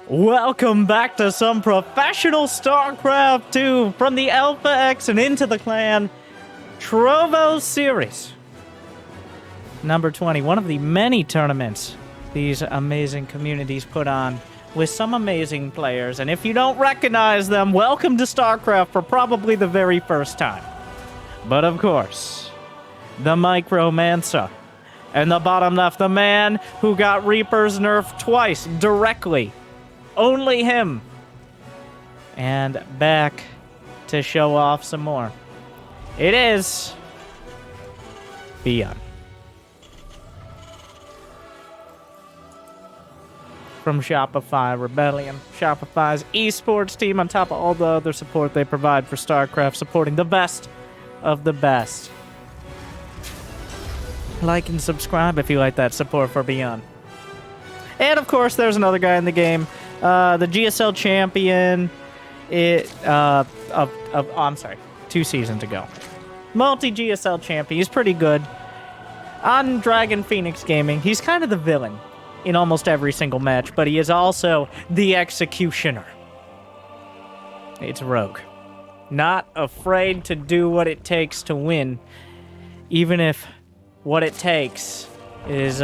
Welcome back to some professional Starcraft 2 from the Alpha X and into the clan Trovo series. Number 20, one of the many tournaments these amazing communities put on with some amazing players. And if you don't recognize them, welcome to Starcraft for probably the very first time. But of course, the Micromancer. And the bottom left, the man who got Reapers nerfed twice directly. Only him. And back to show off some more. It is Byun. From Shopify Rebellion. Shopify's esports team on top of all the other support they provide for StarCraft, supporting the best of the best. Like and subscribe if you like that support for Byun. And of course, there's another guy in the game. The GSL champion, I'm sorry, 2 seasons ago. Multi-GSL champion, he's pretty good. On Dragon Phoenix Gaming, he's kind of the villain in almost every single match, but he is also the executioner. It's Rogue. Not afraid to do what it takes to win, even if what it takes is,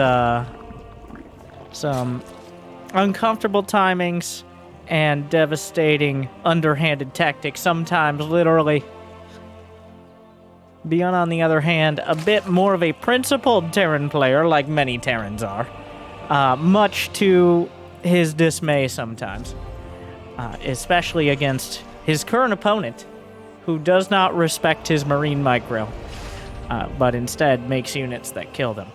some uncomfortable timings and devastating underhanded tactics, sometimes literally. Byun, on the other hand, a bit more of a principled Terran player, like many Terrans are, much to his dismay sometimes, especially against his current opponent, who does not respect his Marine micro, but instead makes units that kill them.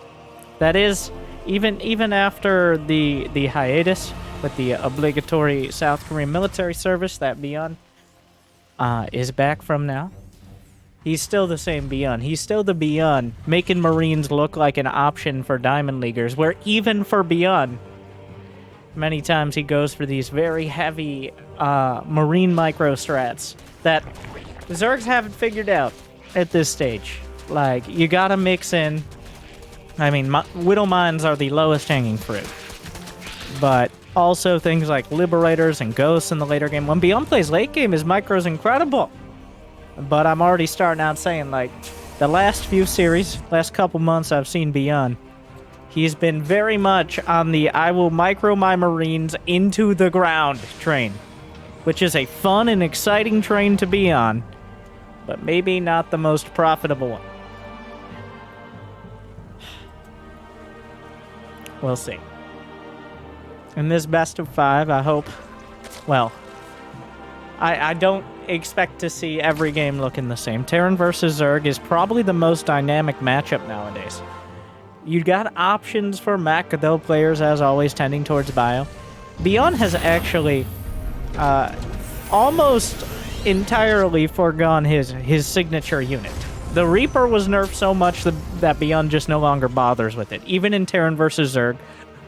That is, even after the hiatus with the obligatory South Korean military service that Byun is back from now, he's still the same Byun. He's still the Byun making Marines look like an option for Diamond Leaguers, where even for Byun, many times he goes for these very heavy Marine micro strats that the Zergs haven't figured out at this stage. Like, you gotta mix in. I mean, Widow Mines are the lowest hanging fruit. But also things like Liberators and Ghosts in the later game. When Byun plays late game, his micro's incredible. But I'm already starting out saying, like, the last few series, last couple months I've seen Byun, he's been very much on the I will micro my Marines into the ground train, which is a fun and exciting train to be on, but maybe not the most profitable one. We'll see. In this best of 5, I hope, well, I don't expect to see every game looking the same. Terran versus Zerg is probably the most dynamic matchup nowadays. You got options for mech, though players, as always, tending towards bio. Byun has actually almost entirely foregone his signature unit. The Reaper was nerfed so much that Byun just no longer bothers with it. Even in Terran versus Zerg,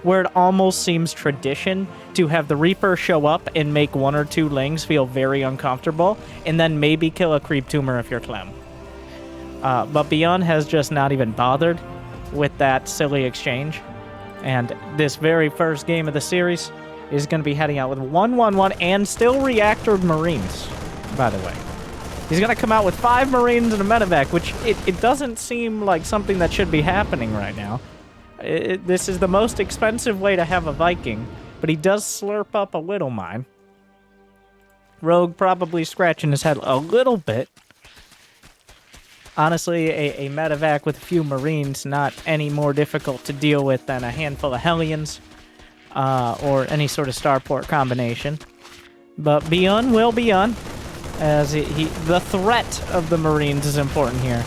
where it almost seems tradition to have the Reaper show up and make 1 or 2 lings feel very uncomfortable, and then maybe kill a creep tumor if you're Clem. But Byun has just not even bothered with that silly exchange. And this very first game of the series is going to be heading out with 1-1-1 and still reactored Marines, by the way. He's going to come out with 5 Marines and a medevac, which it doesn't seem like something that should be happening right now. This is the most expensive way to have a Viking, but he does slurp up a little mine. Rogue probably scratching his head a little bit. Honestly, a medevac with a few Marines, not any more difficult to deal with than a handful of Hellions, or any sort of starport combination. But Byun will Byun. As the threat of the Marines is important here.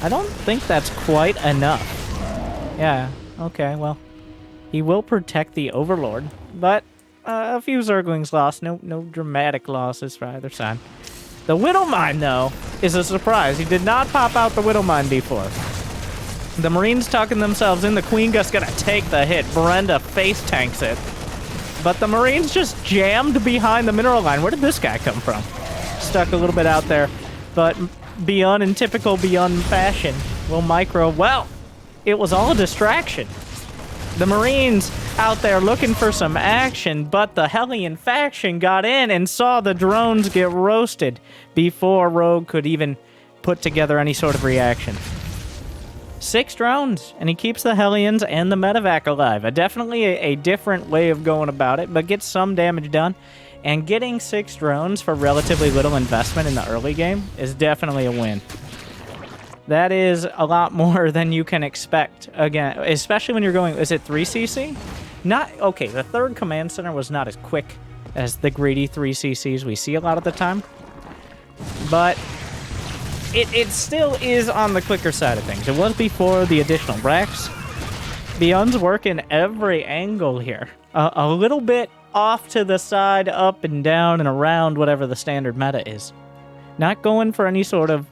I don't think that's quite enough. Yeah, okay, well, he will protect the Overlord, but a few Zerglings lost. No dramatic losses for either side. The Widow Mine, though, is a surprise. He did not pop out the Widow Mine before. The Marines tucking themselves in. The Queen Gust gonna take the hit. Brenda face tanks it. But the Marines just jammed behind the mineral line. Where did this guy come from? Stuck a little bit out there, but Byun, in typical Byun fashion, will micro. Well, it was all a distraction. The Marines out there looking for some action, but the Hellion faction got in and saw the drones get roasted before Rogue could even put together any sort of reaction. 6 drones, and he keeps the Hellions and the medevac alive. Definitely a different way of going about it, but gets some damage done. And getting 6 drones for relatively little investment in the early game is definitely a win. That is a lot more than you can expect, again, especially when you're going, is it 3cc? Okay, the 3rd command center was not as quick as the greedy 3cc's we see a lot of the time, but it still is on the quicker side of things. It was before the additional racks. Byun's working every angle here. A little bit off to the side, up and down and around whatever the standard meta is. Not going for any sort of...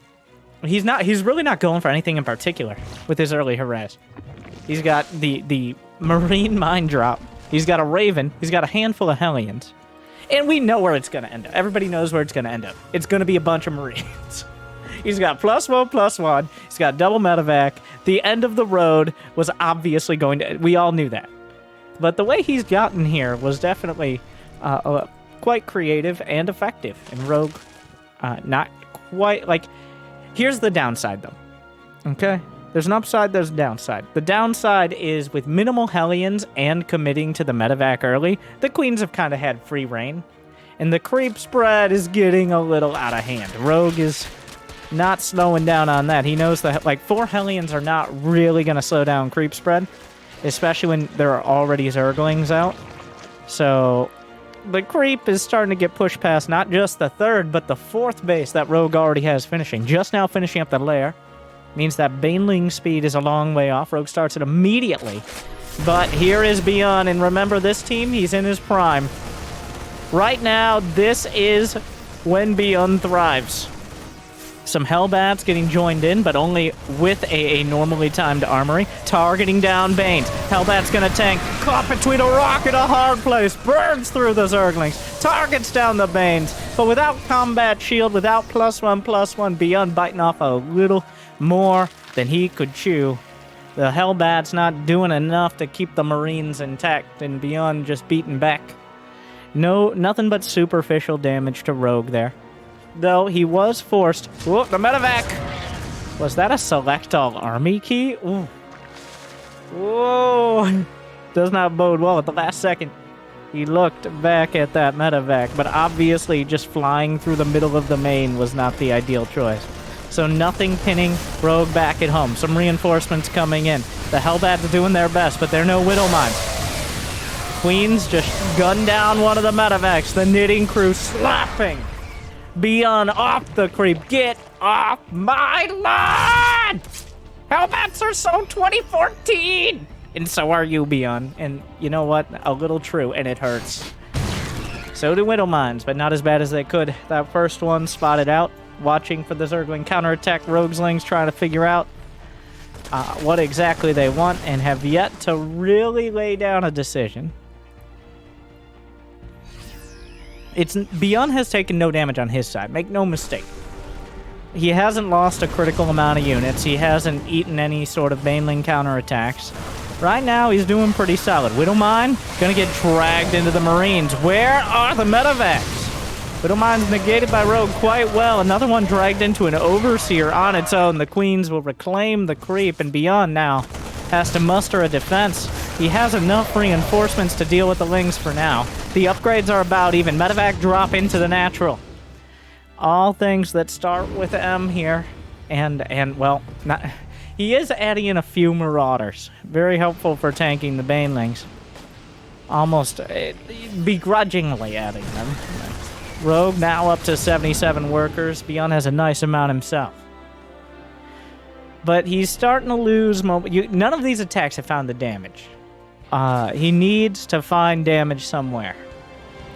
He's really not going for anything in particular with his early harass. He's got the Marine Mine Drop. He's got a Raven. He's got a handful of Hellions. And we know where it's going to end up. Everybody knows where it's going to end up. It's going to be a bunch of Marines. He's got +1/+1. He's got double medevac. The end of the road was obviously going to... We all knew that. But the way he's gotten here was definitely quite creative and effective. And Rogue, not quite... Like, here's the downside, though. Okay? There's an upside, there's a downside. The downside is with minimal Hellions and committing to the medevac early, the Queens have kind of had free reign. And the creep spread is getting a little out of hand. Rogue is not slowing down on that. He knows that, like, 4 Hellions are not really going to slow down creep spread, especially when there are already Zerglings out. So the creep is starting to get pushed past not just the 3rd, but the 4th base that Rogue already has finishing. Just now finishing up the lair. Means that Baneling speed is a long way off. Rogue starts it immediately. But here is Byun, and remember this team, he's in his prime. Right now, this is when Byun thrives. Some Hellbats getting joined in, but only with a normally timed armory. Targeting down Banes. Hellbat's gonna tank. Caught between a rock and a hard place. Burns through the Zerglings. Targets down the Banes. But without combat shield, without +1/+1, Byun biting off a little more than he could chew. The Hellbat's not doing enough to keep the Marines intact, and Byun just beaten back. Nothing but superficial damage to Rogue there. Though he was forced... Whoa, the medevac! Was that a select all army key? Ooh. Whoa! Does not bode well at the last second. He looked back at that medevac, but obviously just flying through the middle of the main was not the ideal choice. So nothing pinning Rogue back at home. Some reinforcements coming in. The Hellbats are doing their best, but they're no Widow Mines. Queens just gun down one of the medevacs. The knitting crew slapping Byun off the creep. Get off my lawn! Hellbats are so 2014! And so are you, Byun. And you know what? A little true, and it hurts. So do Widow Mines, but not as bad as they could. That first one spotted out. Watching for the Zergling counterattack. Roguelings trying to figure out what exactly they want and have yet to really lay down a decision. Byun has taken no damage on his side. Make no mistake. He hasn't lost a critical amount of units. He hasn't eaten any sort of Baneling counterattacks. Right now, he's doing pretty solid. Widow Mine gonna get dragged into the Marines. Where are the medevacs? Widow Mine's negated by Rogue quite well. Another one dragged into an Overseer on its own. The Queens will reclaim the creep, and Byun now has to muster a defense. He has enough reinforcements to deal with the Lings for now. The upgrades are about even. Medevac drop into the natural. All things that start with M here. And well, he is adding in a few Marauders. Very helpful for tanking the Banelings. Almost begrudgingly adding them. Rogue now up to 77 workers. Byun has a nice amount himself. But he's starting to lose... None of these attacks have found the damage. He needs to find damage somewhere.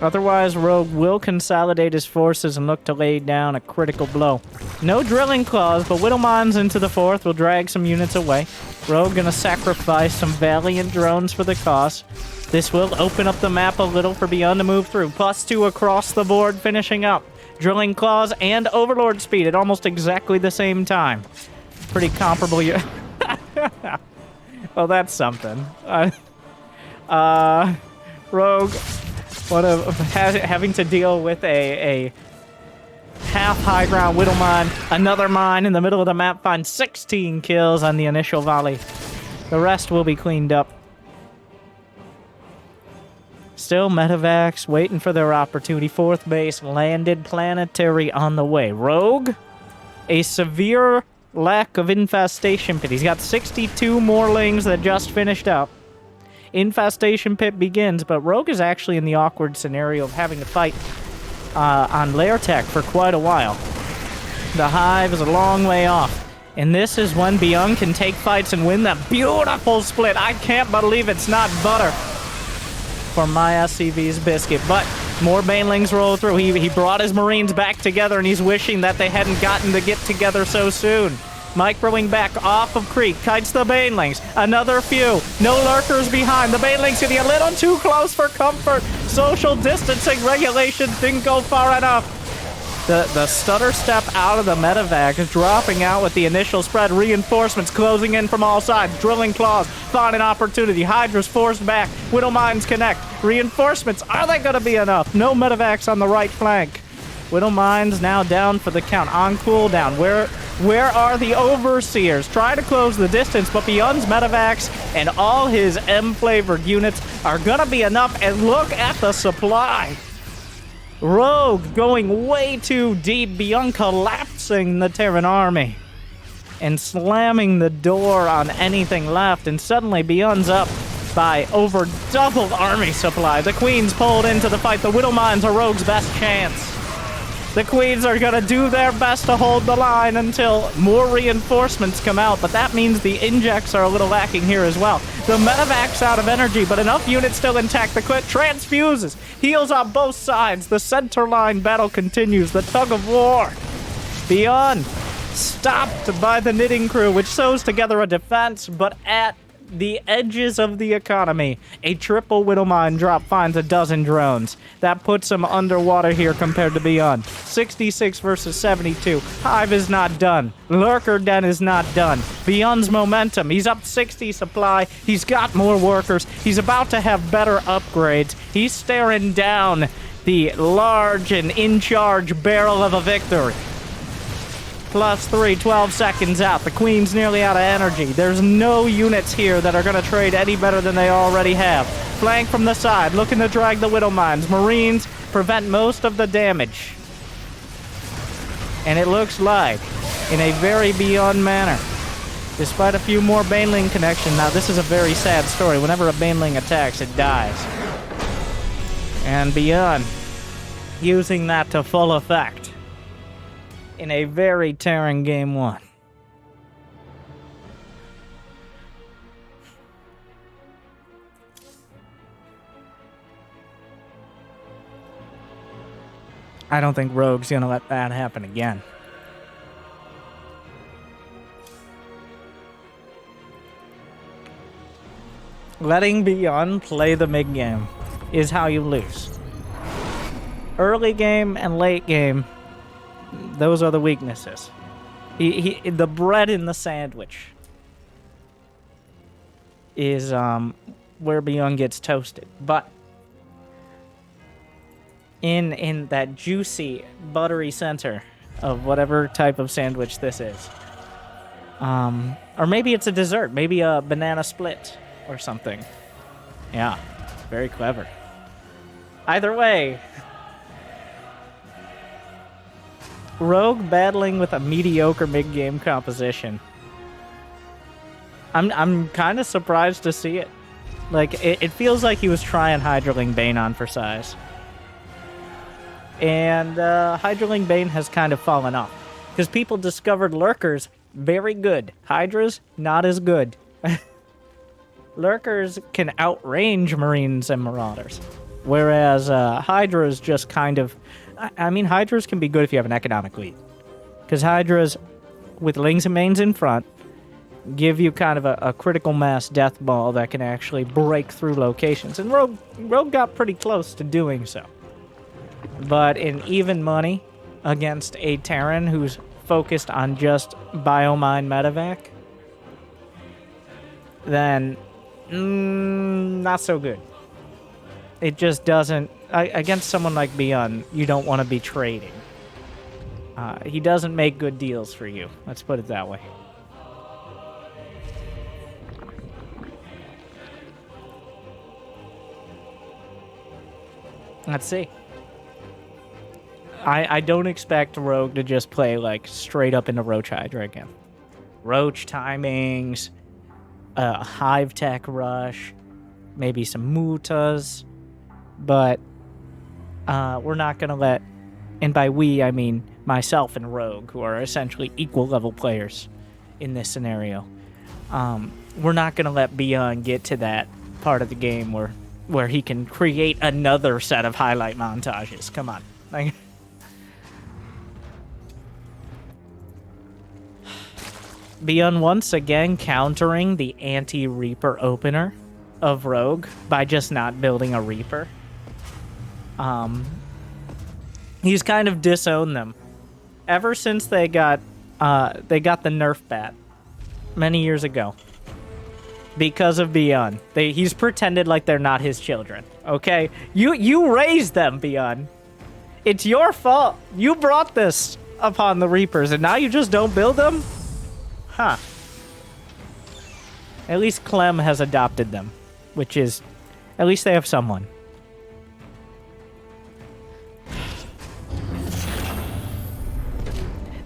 Otherwise, Rogue will consolidate his forces and look to lay down a critical blow. No drilling claws, but Widow Mines into the 4th will drag some units away. Rogue gonna sacrifice some valiant drones for the cause. This will open up the map a little for Byun to move through. +2 across the board, finishing up. Drilling claws and Overlord speed at almost exactly the same time. Pretty comparable. Well, that's something. Rogue, having to deal with a half high ground Whittle mine, another mine in the middle of the map, finds 16 kills on the initial volley. The rest will be cleaned up. Still medevacs waiting for their opportunity. Fourth base landed, planetary on the way. Rogue, a severe lack of infestation pit. He's got 62 morlings that just finished up. Infestation pit begins, but Rogue is actually in the awkward scenario of having to fight on lair tech for quite a while. The hive is a long way off, and this is when Byun can take fights and win that beautiful split. I can't believe it's not butter for my SCV's biscuit, but more banelings roll through. He brought his Marines back together, and he's wishing that they hadn't gotten to get together so soon. Microing back off of Creek, kites the banelings. Another few. No lurkers behind. The banelings getting a little too close for comfort. Social distancing regulations didn't go far enough. The stutter step out of the medevac is dropping out with the initial spread. Reinforcements closing in from all sides. Drilling claws find an opportunity. Hydra's forced back. Whittle mines connect. Reinforcements, are they going to be enough? No medevacs on the right flank. Whittle mines now down for the count. On cooldown. Where are the overseers? Try to close the distance, but Byun's medevacs and all his M-flavored units are going to be enough. And look at the supply. Rogue going way too deep. Byun collapsing the Terran army and slamming the door on anything left. And suddenly Byun's up by over double army supply. The Queens pulled into the fight. The Whittle mines are Rogue's best chance. The Queens are going to do their best to hold the line until more reinforcements come out, but that means the injects are a little lacking here as well. The medevac's out of energy, but enough units still intact. The quit transfuses. Heals on both sides. The center line battle continues. The tug of war. Byun stopped by the knitting crew, which sews together a defense, but at the edges of the economy, a triple Whittle mine drop finds a dozen drones. That puts him underwater here compared to Byun. 66 versus 72. Hive is not done. Lurker Den is not done. Byun's momentum. He's up 60 supply. He's got more workers. He's about to have better upgrades. He's staring down the large and in-charge barrel of a victory. +3, 12 seconds out. The Queen's nearly out of energy. There's no units here that are going to trade any better than they already have. Flank from the side, looking to drag the Whittle mines. Marines prevent most of the damage. And it looks like, in a very Byun manner, despite a few more Baneling connections. Now, this is a very sad story. Whenever a Baneling attacks, it dies. And Byun using that to full effect in a very Terran Game 1. I don't think Rogue's gonna let that happen again. Letting Byun play the mid-game is how you lose. Early game and late game, those are the weaknesses. The bread in the sandwich is where Byun gets toasted. But in that juicy, buttery center of whatever type of sandwich this is, or maybe it's a dessert, maybe a banana split or something. Yeah, very clever. Either way, Rogue battling with a mediocre mid-game composition. I'm kind of surprised to see it. Like, it feels like he was trying Hydraling Bane on for size. And Hydraling Bane has kind of fallen off. Because people discovered Lurkers very good. Hydras, not as good. Lurkers can outrange Marines and Marauders. Whereas Hydras just kind of... I mean, Hydras can be good if you have an economic lead. Because Hydras, with Lings and Mains in front, give you kind of a critical mass death ball that can actually break through locations. And Rogue got pretty close to doing so. But in even money against a Terran who's focused on just Biomine medevac, then Not so good. It just doesn't... against someone like Byun, you don't want to be trading. He doesn't make good deals for you. Let's put it that way. Let's see. I don't expect Rogue to just play, like, straight up into Roach Hydra again. Roach timings, Hive Tech Rush, maybe some Mutas, but we're not going to let, and by we, I mean myself and Rogue, who are essentially equal-level players in this scenario. We're not going to let Byun get to that part of the game where he can create another set of highlight montages. Come on. Like, Byun once again countering the anti-Reaper opener of Rogue by just not building a Reaper. He's kind of disowned them. Ever since they got the Nerf bat many years ago. Because of Byun. He's pretended like they're not his children. Okay? You raised them, Byun. It's your fault. You brought this upon the Reapers, and now you just don't build them? Huh. At least Clem has adopted them, which is... At least they have someone.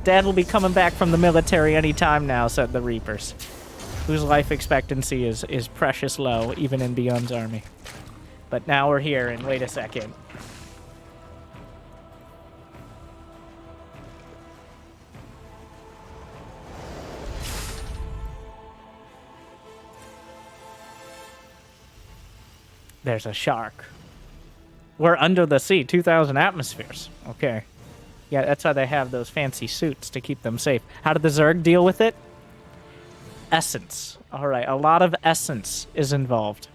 Dad will be coming back from the military any time now, said the Reapers, whose life expectancy is precious low, even in Byun's army. But now we're here, and wait a second. There's a shark. We're under the sea, 2,000 atmospheres. Okay. Yeah, that's why they have those fancy suits, to keep them safe. How did the Zerg deal with it? Essence. All right, a lot of essence is involved.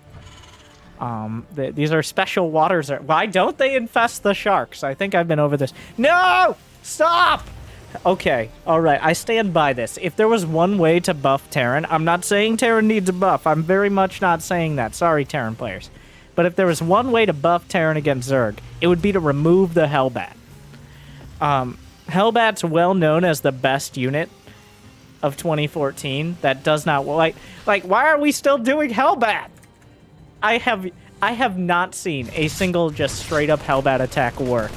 These are special waters. Why don't they infest the sharks? I think I've been over this. No! Stop! Okay, all right, I stand by this. If there was one way to buff Terran, I'm not saying Terran needs a buff. I'm very much not saying that. Sorry, Terran players. But if there was one way to buff Terran against Zerg, it would be to remove the Hellbat. Hellbat's well known as the best unit of 2014 that does not like why are we still doing Hellbat? I have not seen a single just straight up Hellbat attack work.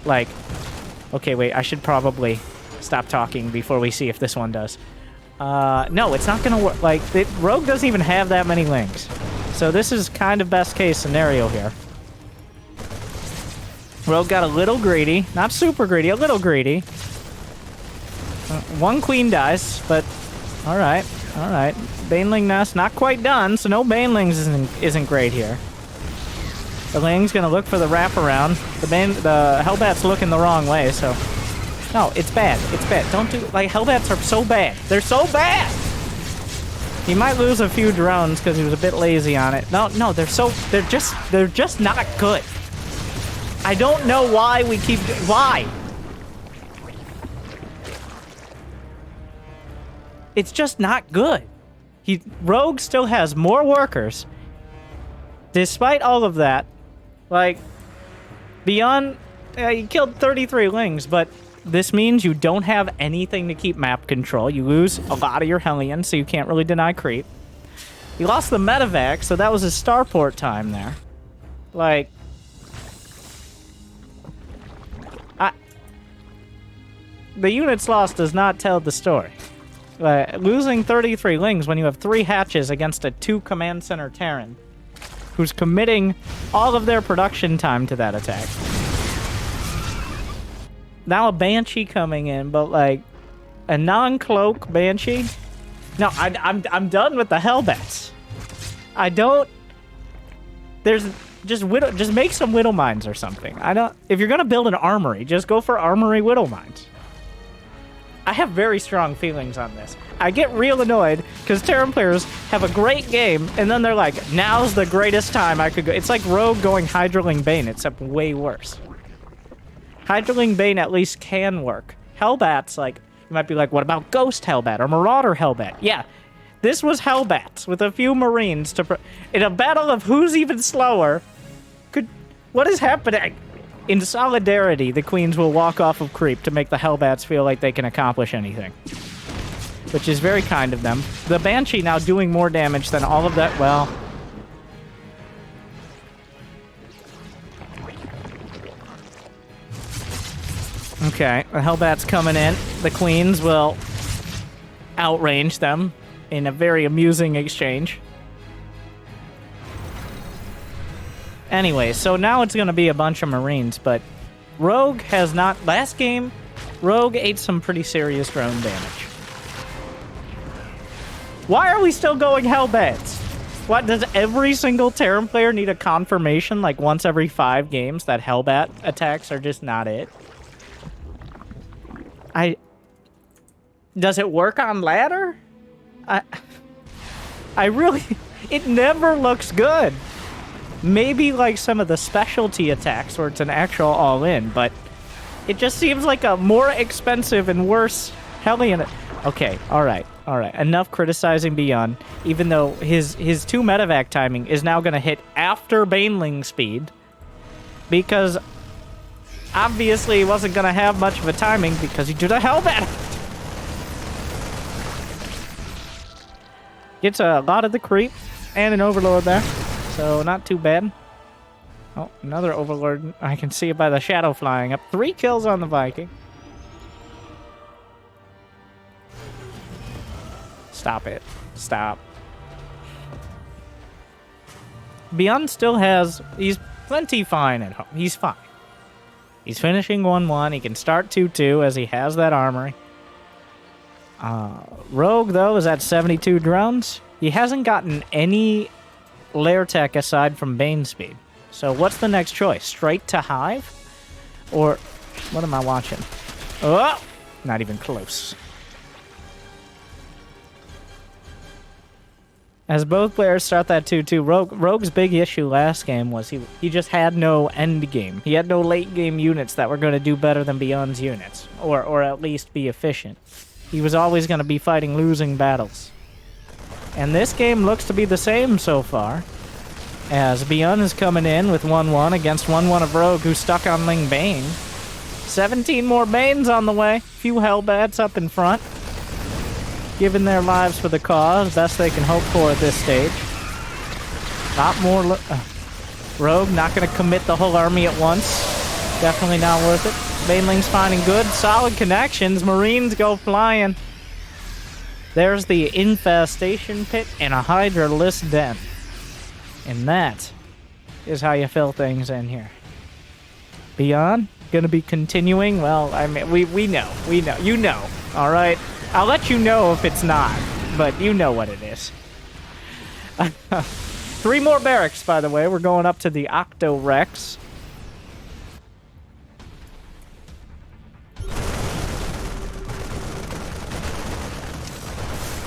Like, okay, wait, I should probably stop talking before we see if this one does. No, it's not gonna work. Like, Rogue doesn't even have that many links. So this is kind of best case scenario here. Rogue got a little greedy. Not super greedy, a little greedy. One queen dies, but alright, alright. Baneling nest, not quite done, so no banelings isn't great here. The Ling's gonna look for the wraparound. The Hellbat's looking the wrong way, so... No, it's bad. It's bad. Don't do... Like, Hellbats are so bad. They're so bad! He might lose a few drones because he was a bit lazy on it. No, they're just not good. I don't know why we keep... Why? It's just not good. Rogue still has more workers. Despite all of that, like, Byun, he killed 33 Lings, but this means you don't have anything to keep map control. You lose a lot of your Hellions, so you can't really deny creep. He lost the medevac, so that was his starport time there. Like... The units lost does not tell the story. Losing 33 Lings when you have 3 hatches against a 2 command center Terran, who's committing all of their production time to that attack. Now a Banshee coming in, but like a non-cloak Banshee. No, I'm done with the Hellbats. I don't. There's just make some Widow Mines or something. If you're gonna build an armory, just go for armory Widow Mines. I have very strong feelings on this. I get real annoyed because Terran players have a great game, and then they're like, now's the greatest time I could go. It's like Rogue going Hydraling Bane, except way worse. Hydraling Bane at least can work. Hellbat's like, you might be like, what about Ghost Hellbat or Marauder Hellbat? Yeah, This was Hellbats with a few Marines to... in a battle of who's even slower. What is happening? In solidarity, the Queens will walk off of creep to make the Hellbats feel like they can accomplish anything. Which is very kind of them. The Banshee now doing more damage than all of that. Well... okay, the Hellbats coming in. The Queens will outrange them in a very amusing exchange. Anyway, so now it's going to be a bunch of Marines, but Rogue has not... last game, Rogue ate some pretty serious drone damage. Why are we still going Hellbats? What, does every single Terran player need a confirmation like once every 5 games that Hellbat attacks are just not it? Does it work on ladder? I really... it never looks good. Maybe like some of the specialty attacks where it's an actual all-in, but it just seems like a more expensive and worse Hellion... okay, alright. Enough criticizing Byun, even though his 2 medevac timing is now going to hit after Baneling speed, because obviously he wasn't going to have much of a timing because he did a Hellbat. Gets a lot of the creep and an Overlord there, so not too bad. Oh, another Overlord. I can see it by the shadow flying up. 3 kills on the Viking. Stop it. Stop. Byun still has... he's plenty fine at home. He's fine. He's finishing 1-1. He can start 2-2 as he has that armory. Rogue, though, is at 72 drones. He hasn't gotten any lair tech aside from Bane speed. So what's the next choice? Straight to Hive? Or... what am I watching? Oh! Not even close. As both players start that 2-2, Rogue's big issue last game was he just had no end game. He had no late game units that were going to do better than Byun's units, or at least be efficient. He was always going to be fighting losing battles. And this game looks to be the same so far, as Byun is coming in with 1-1 against 1-1 of Rogue, who's stuck on Ling Bane. 17 more Banes on the way. Few Hellbats up in front, giving their lives for the cause, best they can hope for at this stage. Lot more... Rogue not going to commit the whole army at once. Definitely not worth it. Baneling's finding good, solid connections. Marines go flying. There's the infestation pit and a Hydra-less den. And that is how you fill things in here. Byun going to be continuing? Well, I mean, we know. You know, all right? I'll let you know if it's not, but you know what it is. 3 more barracks, by the way. We're going up to the Octo Rex.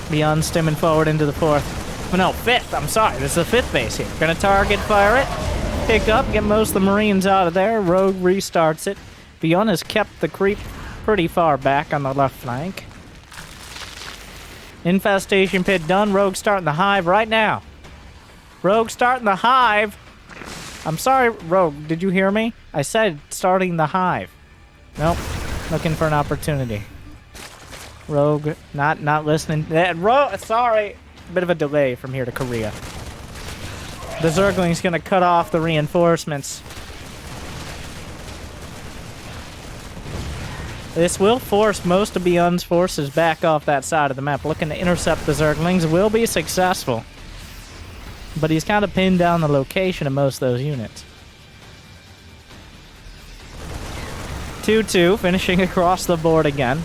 Byun stimming forward into the 4th. Oh, no, 5th. I'm sorry. This is the 5th base here. Gonna target fire it. Pick up, get most of the Marines out of there. Rogue restarts it. Byun has kept the creep pretty far back on the left flank. Infestation pit done. Rogue starting the Hive right now. Rogue starting the Hive. I'm sorry, Rogue, did you hear me? I said starting the Hive. Nope. Looking for an opportunity. Rogue, not listening. Rogue, sorry. Bit of a delay from here to Korea. The Zergling's gonna cut off the reinforcements. This will force most of Byun's forces back off that side of the map. Looking to intercept the Zerglings will be successful. But he's kind of pinned down the location of most of those units. 2-2, finishing across the board again.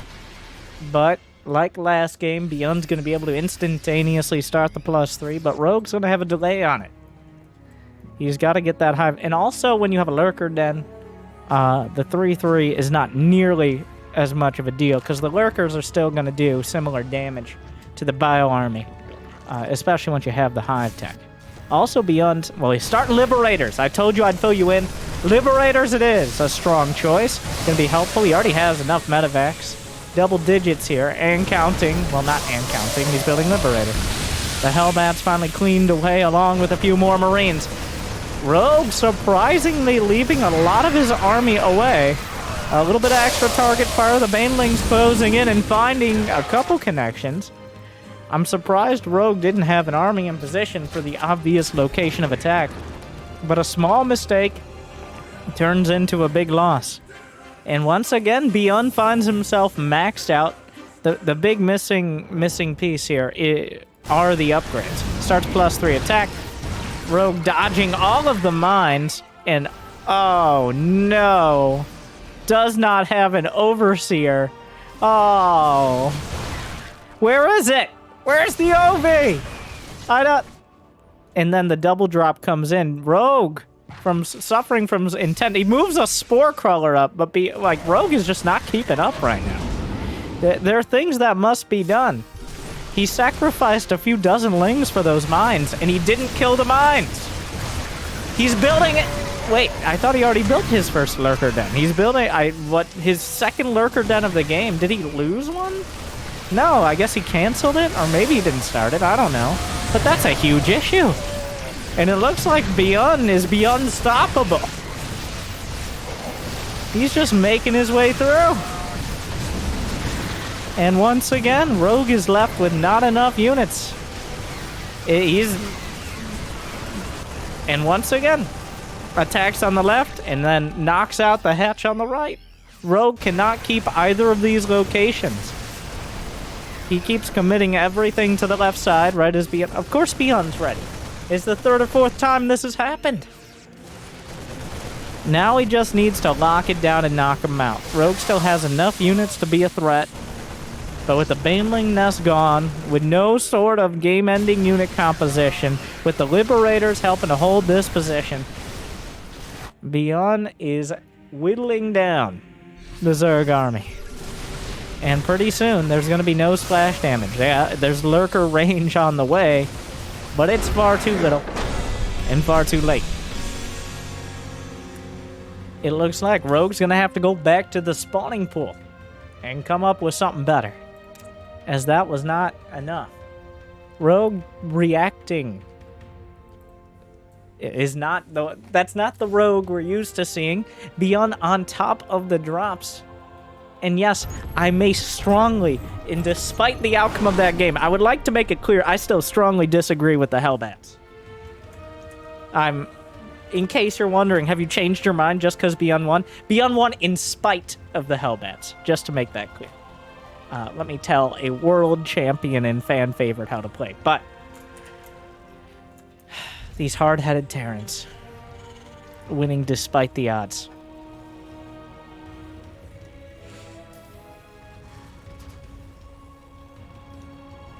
But, like last game, Byun's going to be able to instantaneously start the +3, but Rogue's going to have a delay on it. He's got to get that Hive. And also, when you have a Lurker Den, the 3-3 is not nearly as much of a deal, because the Lurkers are still going to do similar damage to the Bio Army, especially once you have the Hive tech. Also beyond, well, he's starting Liberators. I told you I'd fill you in. Liberators it is. A strong choice. Going to be helpful. He already has enough medevacs. double digits here, and counting. Well, not and counting. He's building Liberator. The Hellbats finally cleaned away along with a few more Marines. Rogue surprisingly leaving a lot of his army away. A little bit of extra target fire. The Banelings closing in and finding a couple connections. I'm surprised Rogue didn't have an army in position for the obvious location of attack. But a small mistake turns into a big loss. And once again, Byun finds himself maxed out. The big missing piece here are the upgrades. Starts +3 attack. Rogue dodging all of the mines. And oh no. Does not have an overseer. Oh. Where is it? Where's the OV? I don't... And then the double drop comes in. Rogue, suffering from intent. He moves a Spore Crawler up, but Rogue is just not keeping up right now. There are things that must be done. He sacrificed a few dozen lings for those mines, and he didn't kill the mines. He's building it. Wait, I thought he already built his first Lurker Den. He's building his second Lurker Den of the game. Did he lose one? No, I guess he canceled it, or maybe he didn't start it. I don't know. But that's a huge issue. And it looks like Byun is unstoppable. He's just making his way through. And once again, Rogue is left with not enough units. And once again, attacks on the left and then knocks out the hatch on the right. Rogue cannot keep either of these locations. He keeps committing everything to the left side, right as Byun. Of course Byun's ready. It's the third or fourth time this has happened. Now he just needs to lock it down and knock him out. Rogue still has enough units to be a threat. But with the Baneling nest gone, with no sort of game-ending unit composition, with the Liberators helping to hold this position, Byun is whittling down the Zerg army. And pretty soon, there's going to be no splash damage. There's Lurker range on the way, but it's far too little and far too late. It looks like Rogue's going to have to go back to the spawning pool and come up with something better, as that was not enough. Rogue reacting is that's not the Rogue we're used to seeing. Byun on top of the drops. And yes, I may strongly, and despite the outcome of that game, I would like to make it clear I still strongly disagree with the Hellbats. In case you're wondering, have you changed your mind just because Byun won? Byun won in spite of the Hellbats, just to make that clear. Let me tell a world champion and fan favorite how to play. But these hard-headed Terrans winning despite the odds.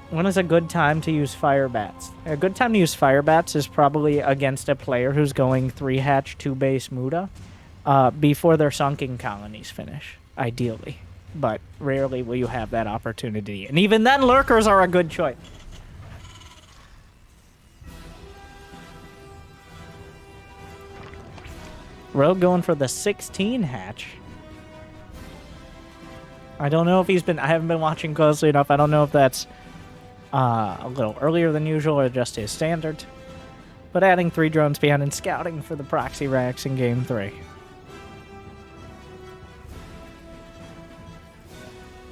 When is a good time to use fire bats? A good time to use fire bats is probably against a player who's going 3-hatch, 2-base Muda before their sunken colonies finish, ideally. But rarely will you have that opportunity. And even then, Lurkers are a good choice. Rogue going for the 16-hatch. I don't know if I haven't been watching closely enough. I don't know if that's a little earlier than usual or just his standard. But adding 3 drones behind and scouting for the proxy racks in Game 3.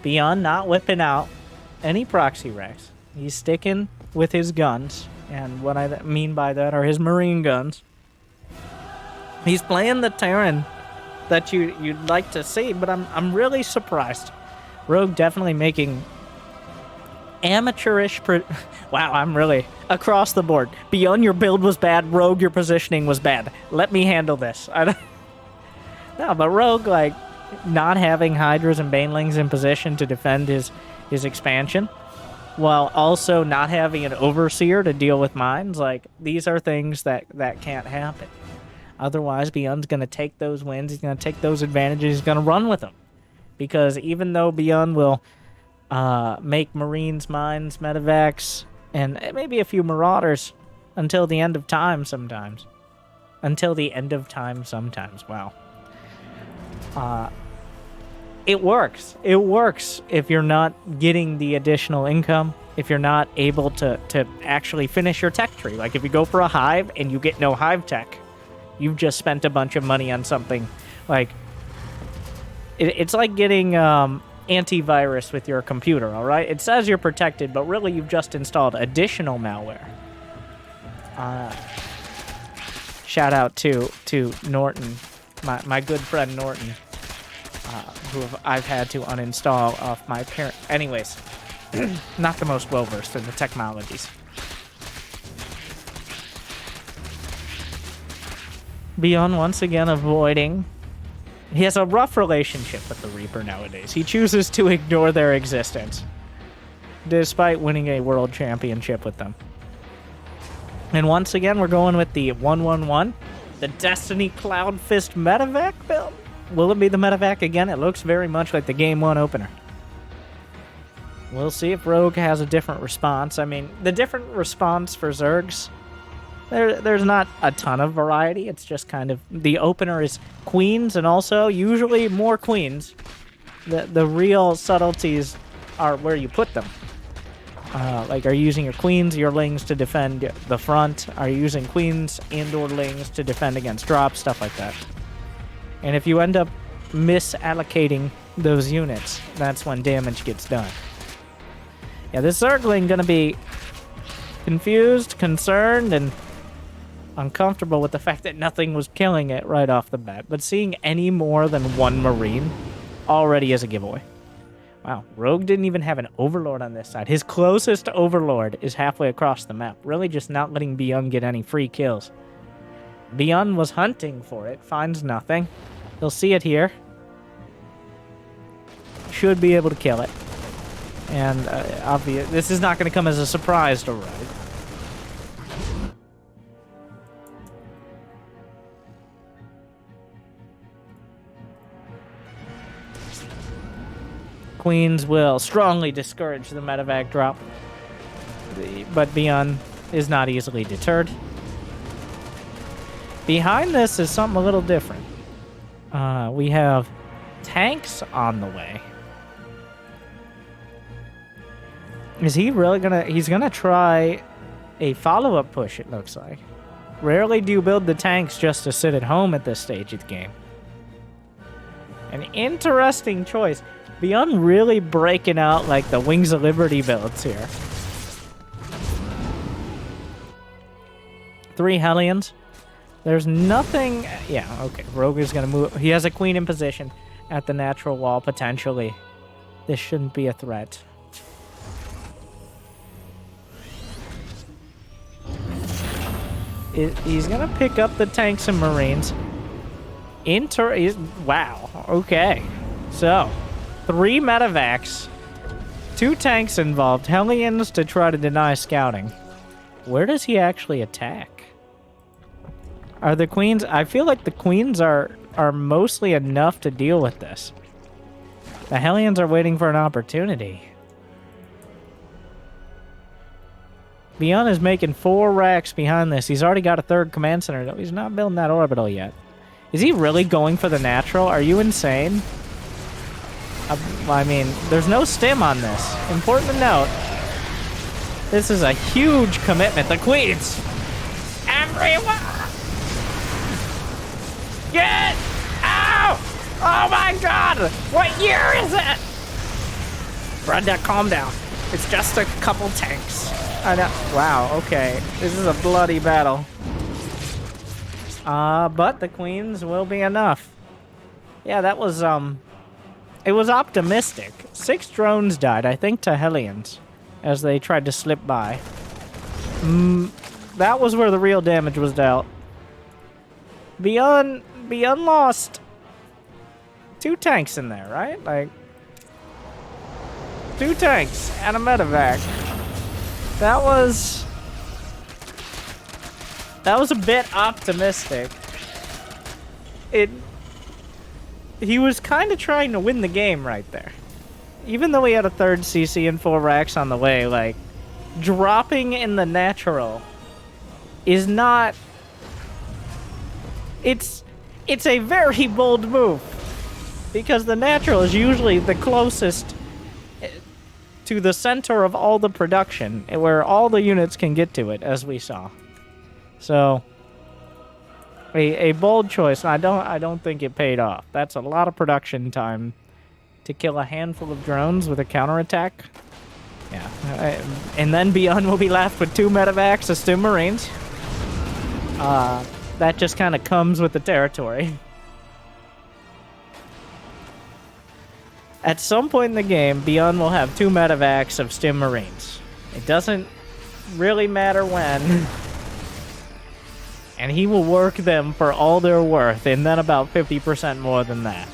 Byun not whipping out any proxy racks. He's sticking with his guns. And what I mean by that are his Marine guns. He's playing the Terran that you'd like to see, but I'm really surprised. Rogue definitely making amateurish... Wow, I'm really across the board. Byun, your build was bad. Rogue, your positioning was bad. Let me handle this. No, but Rogue, not having Hydras and Banelings in position to defend his expansion, while also not having an Overseer to deal with mines, these are things that can't happen. Otherwise, Byun's going to take those wins, he's going to take those advantages, he's going to run with them. Because even though Byun will make Marines, mines, medevacs, and maybe a few Marauders until the end of time sometimes. Wow. it works. It works if you're not getting the additional income, if you're not able to actually finish your tech tree. Like if you go for a hive and you get no hive tech, you've just spent a bunch of money on something. Like, it's like getting antivirus with your computer, all right? It says you're protected, but really you've just installed additional malware. Shout out to Norton, my good friend Norton, who I've had to uninstall off my parent. Anyways, not the most well-versed in the technologies. Byun once again avoiding. He has a rough relationship with the Reaper nowadays. He chooses to ignore their existence, despite winning a world championship with them. And once again, we're going with the 1-1-1, the Destiny Cloud Fist Medevac build. Will it be the Medevac again? It looks very much like the Game 1 opener. We'll see if Rogue has a different response. I mean, the different response for Zergs, there's not a ton of variety. It's just kind of, the opener is queens, and also usually more queens. The real subtleties are where you put them. Like, are you using your queens, your lings to defend the front? Are you using queens and or lings to defend against drops? Stuff like that. And if you end up misallocating those units, that's when damage gets done. Yeah, this Zergling gonna be confused, concerned, and uncomfortable with the fact that nothing was killing it right off the bat. But seeing any more than one Marine already is a giveaway. Wow, Rogue didn't even have an Overlord on this side. His closest Overlord is halfway across the map, really just not letting Byun get any free kills. Byun was hunting for it, finds nothing. He'll see it here. Should be able to kill it. And obvious, this is not going to come as a surprise to Rogue. Queens will strongly discourage the medevac drop, but Byun is not easily deterred. Behind this is something a little different. We have tanks on the way. Is he really gonna... He's gonna try a follow-up push, it looks like. Rarely do you build the tanks just to sit at home at this stage of the game. An interesting choice. Byun really breaking out like the Wings of Liberty builds here. 3 Hellions. There's nothing... Yeah, okay. Rogue is going to move. He has a queen in position at the natural wall, potentially. This shouldn't be a threat. He's going to pick up the tanks and Marines. Wow. Okay. So... 3 medevacs, 2 tanks involved, Hellions to try to deny scouting. Where does he actually attack? Are the queens... I feel like the queens are mostly enough to deal with this. The Hellions are waiting for an opportunity. Byun is making 4 racks behind this. He's already got a 3rd command center, though. He's not building that orbital yet. Is he really going for the natural? Are you insane? I mean, there's no stim on this. Important to note, this is a huge commitment. The queens! Everyone! Get out! Oh my god! What year is it? Brenda, calm down. It's just a couple tanks. I know. Wow, okay. This is a bloody battle. But the queens will be enough. Yeah, that was, it was optimistic. 6 drones died, I think, to Hellions, as they tried to slip by. That was where the real damage was dealt. Byun lost 2 tanks in there, right? Like, 2 tanks and a medevac. That was a bit optimistic. He was kind of trying to win the game right there. Even though he had a 3rd CC and 4 racks on the way, like, dropping in the natural is not... It's a very bold move. Because the natural is usually the closest to the center of all the production, where all the units can get to it, as we saw. So, a bold choice, and I don't think it paid off. That's a lot of production time to kill a handful of drones with a counterattack. Yeah, and then Byun will be left with 2 medevacs of Stim Marines. That just kind of comes with the territory. At some point in the game, Byun will have 2 medevacs of Stim Marines. It doesn't really matter when. And he will work them for all they're worth, and then about 50% more than that.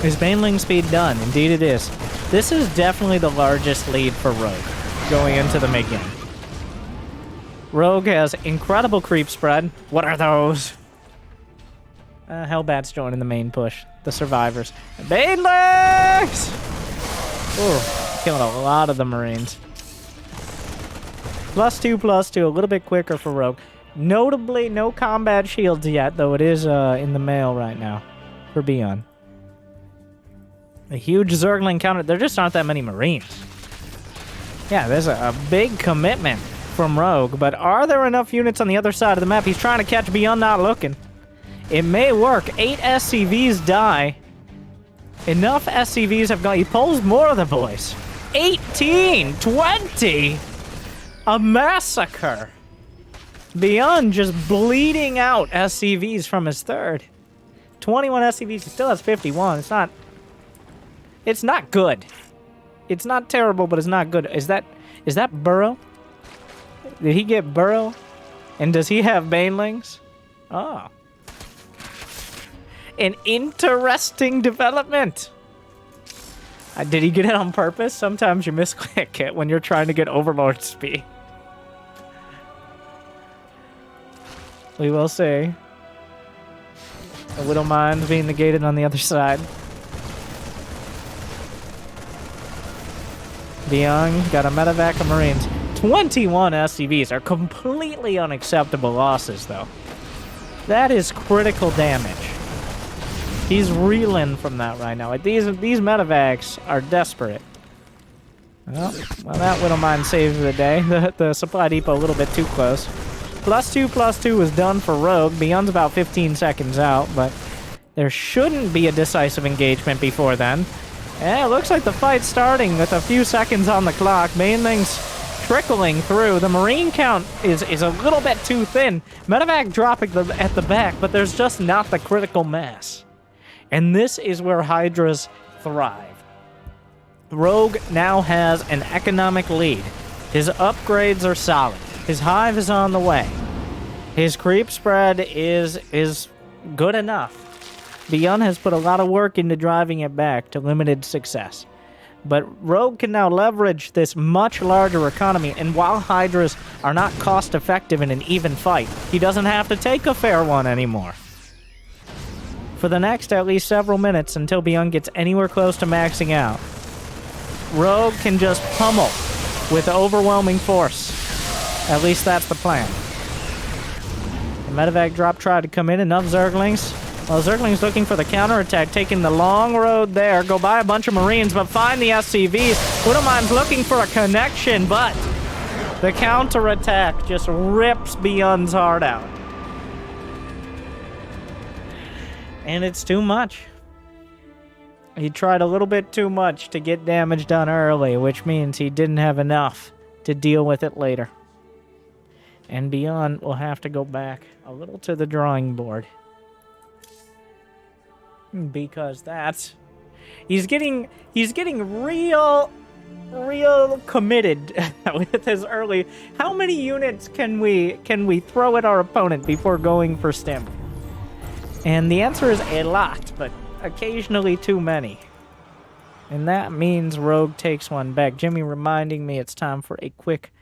Is Baneling speed done? Indeed it is. This is definitely the largest lead for Rogue going into the mid-game. Rogue has incredible creep spread. What are those? Hellbat's joining the main push. The survivors. Banelings! Ooh, killing a lot of the Marines. +2/+2, a little bit quicker for Rogue. Notably, no combat shields yet, though it is in the mail right now for Byun. A huge Zergling counter. There just aren't that many Marines. Yeah, there's a big commitment from Rogue, but are there enough units on the other side of the map? He's trying to catch Byun not looking. It may work. 8 SCVs die. Enough SCVs have gone. He pulls more of the boys. 18! 20! A massacre! Byun just bleeding out SCVs from his third. 21 SCVs. He still has 51. It's not good. It's not terrible, but it's not good. Is that Burrow? Did he get Burrow? And does he have Banelings? Oh. An interesting development. Did he get it on purpose? Sometimes you misclick it when you're trying to get Overlord speed. We will see. A little mind being negated on the other side. Byun got a medevac of Marines. 21 SCVs are completely unacceptable losses, though. That is critical damage. He's reeling from that right now. These medevacs are desperate. Well, that little mine saves the day. The supply depot a little bit too close. +2/+2 was done for Rogue. Byun's about 15 seconds out, but there shouldn't be a decisive engagement before then. Yeah, it looks like the fight's starting with a few seconds on the clock. Banelings trickling through. The Marine count is a little bit too thin. Medevac dropping at the back, but there's just not the critical mass. And this is where Hydras thrive. Rogue now has an economic lead. His upgrades are solid. His hive is on the way. His creep spread is good enough. Byun has put a lot of work into driving it back to limited success. But Rogue can now leverage this much larger economy, and while Hydras are not cost-effective in an even fight, he doesn't have to take a fair one anymore. For the next at least several minutes until Byun gets anywhere close to maxing out, Rogue can just pummel with overwhelming force. At least that's the plan. The medevac drop tried to come in, enough Zerglings. Well, Zergling's looking for the counterattack, taking the long road there, go by a bunch of Marines, but find the SCVs. Widowmine's looking for a connection, but the counterattack just rips Byun's heart out. And it's too much. He tried a little bit too much to get damage done early, which means he didn't have enough to deal with it later. And Byun will have to go back a little to the drawing board. Because he's getting real committed with his early. How many units can we throw at our opponent before going for stim? And the answer is a lot, but occasionally too many. And that means Rogue takes one back. Jimmy reminding me it's time for a quick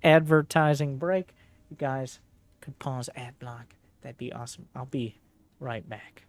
advertising break. You guys could pause ad block. That'd be awesome. I'll be right back.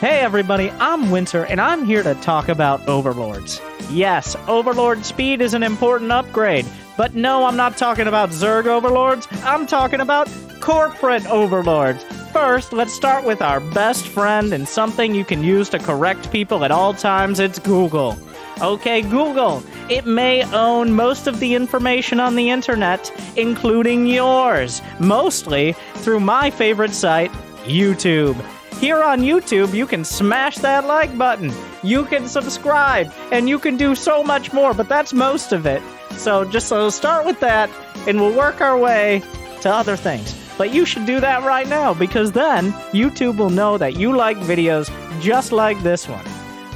Hey everybody, I'm Winter, and I'm here to talk about Overlords. Yes, Overlord speed is an important upgrade, but no, I'm not talking about Zerg Overlords, I'm talking about corporate Overlords. First, let's start with our best friend and something you can use to correct people at all times, it's Google. Okay, Google, it may own most of the information on the internet, including yours, mostly through my favorite site, YouTube. Here on YouTube, you can smash that like button, you can subscribe, and you can do so much more, but that's most of it. So start with that, and we'll work our way to other things. But you should do that right now, because then YouTube will know that you like videos just like this one.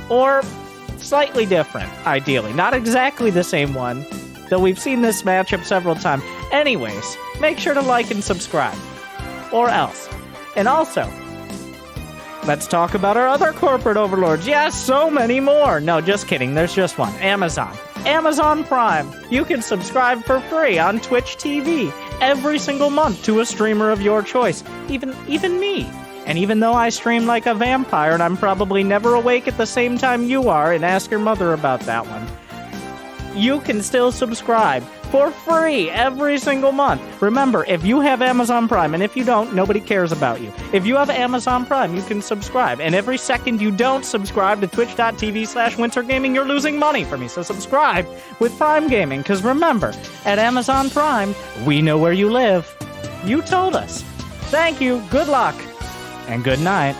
Or slightly different, ideally. Not exactly the same one, though we've seen this matchup several times. Anyways, make sure to like and subscribe. Or else. And also, let's talk about our other corporate overlords. Yes, so many more. No, just kidding. There's just one. Amazon. Amazon Prime. You can subscribe for free on Twitch TV every single month to a streamer of your choice. Even me. And even though I stream like a vampire and I'm probably never awake at the same time you are, and ask your mother about that one, you can still subscribe for free every single month. Remember, if you have Amazon Prime, and if you don't, nobody cares about you. If you have Amazon Prime, you can subscribe. And every second you don't subscribe to twitch.tv/wintergaming, you're losing money for me. So subscribe with Prime Gaming, because remember, at Amazon Prime, we know where you live. You told us. Thank you, good luck, and good night.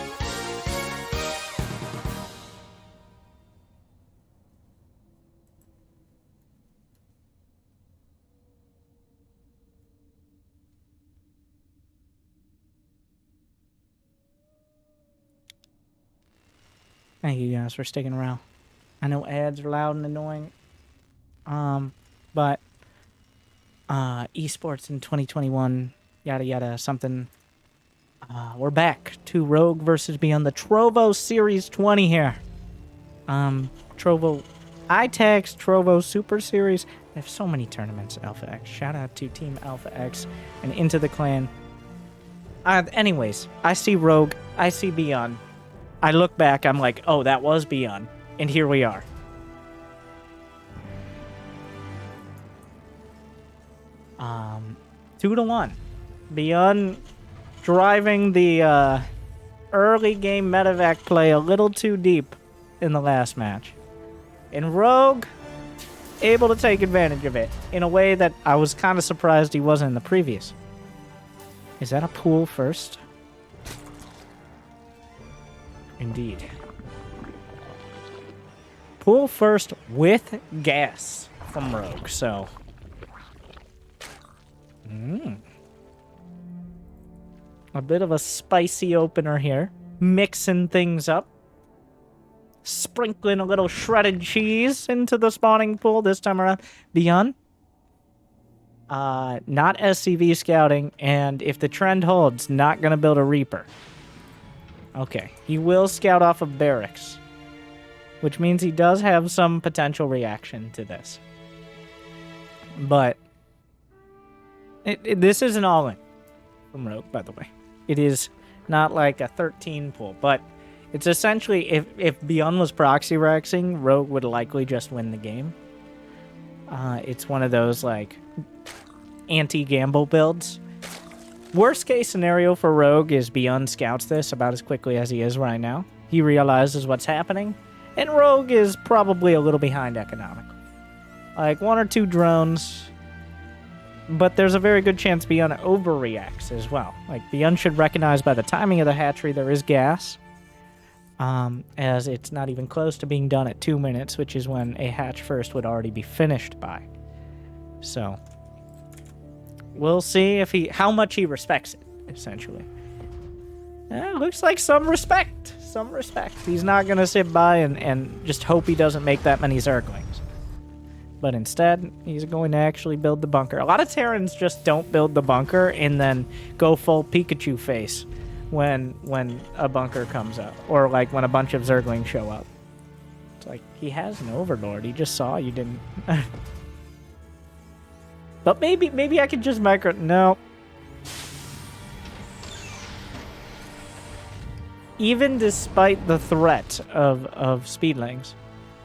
Thank you guys for sticking around. I know ads are loud and annoying, but esports in 2021, yada yada, something. We're back to Rogue versus Byun, the Trovo Series 20 here. Trovo ITAX, Trovo Super Series. They have so many tournaments, Alpha X. Shout out to Team Alpha X and Into the Clan. Anyways, I see Rogue, I see Byun. I look back, I'm like, oh, that was Byun. And here we are. Um, 2-1. Byun driving the early game medevac play a little too deep in the last match. And Rogue able to take advantage of it in a way that I was kind of surprised he wasn't in the previous. Is that a pool first? Indeed. Pool first with gas from Rogue, so. A bit of a spicy opener here. Mixing things up. Sprinkling a little shredded cheese into the spawning pool this time around. Byun. Not SCV scouting, and if the trend holds, not gonna build a Reaper. Okay, he will scout off of barracks, which means he does have some potential reaction to this. But this is an all-in from Rogue, by the way. It is not like a 13 pull, but it's essentially, if Byun was proxy rexing, Rogue would likely just win the game. It's one of those, like, anti-gamble builds. Worst case scenario for Rogue is Byun scouts this about as quickly as he is right now. He realizes what's happening, and Rogue is probably a little behind economically. Like 1 or 2 drones, but there's a very good chance Byun overreacts as well. Like, Byun should recognize by the timing of the hatchery there is gas, as it's not even close to being done at 2 minutes, which is when a hatch first would already be finished by. So we'll see if how much he respects it, essentially. Looks like some respect. Some respect. He's not going to sit by and just hope he doesn't make that many Zerglings. But instead, he's going to actually build the bunker. A lot of Terrans just don't build the bunker and then go full Pikachu face when a bunker comes up. Or like when a bunch of Zerglings show up. It's like, he has an Overlord. He just saw you didn't. But maybe I could just micro... No. even despite the threat of speedlings,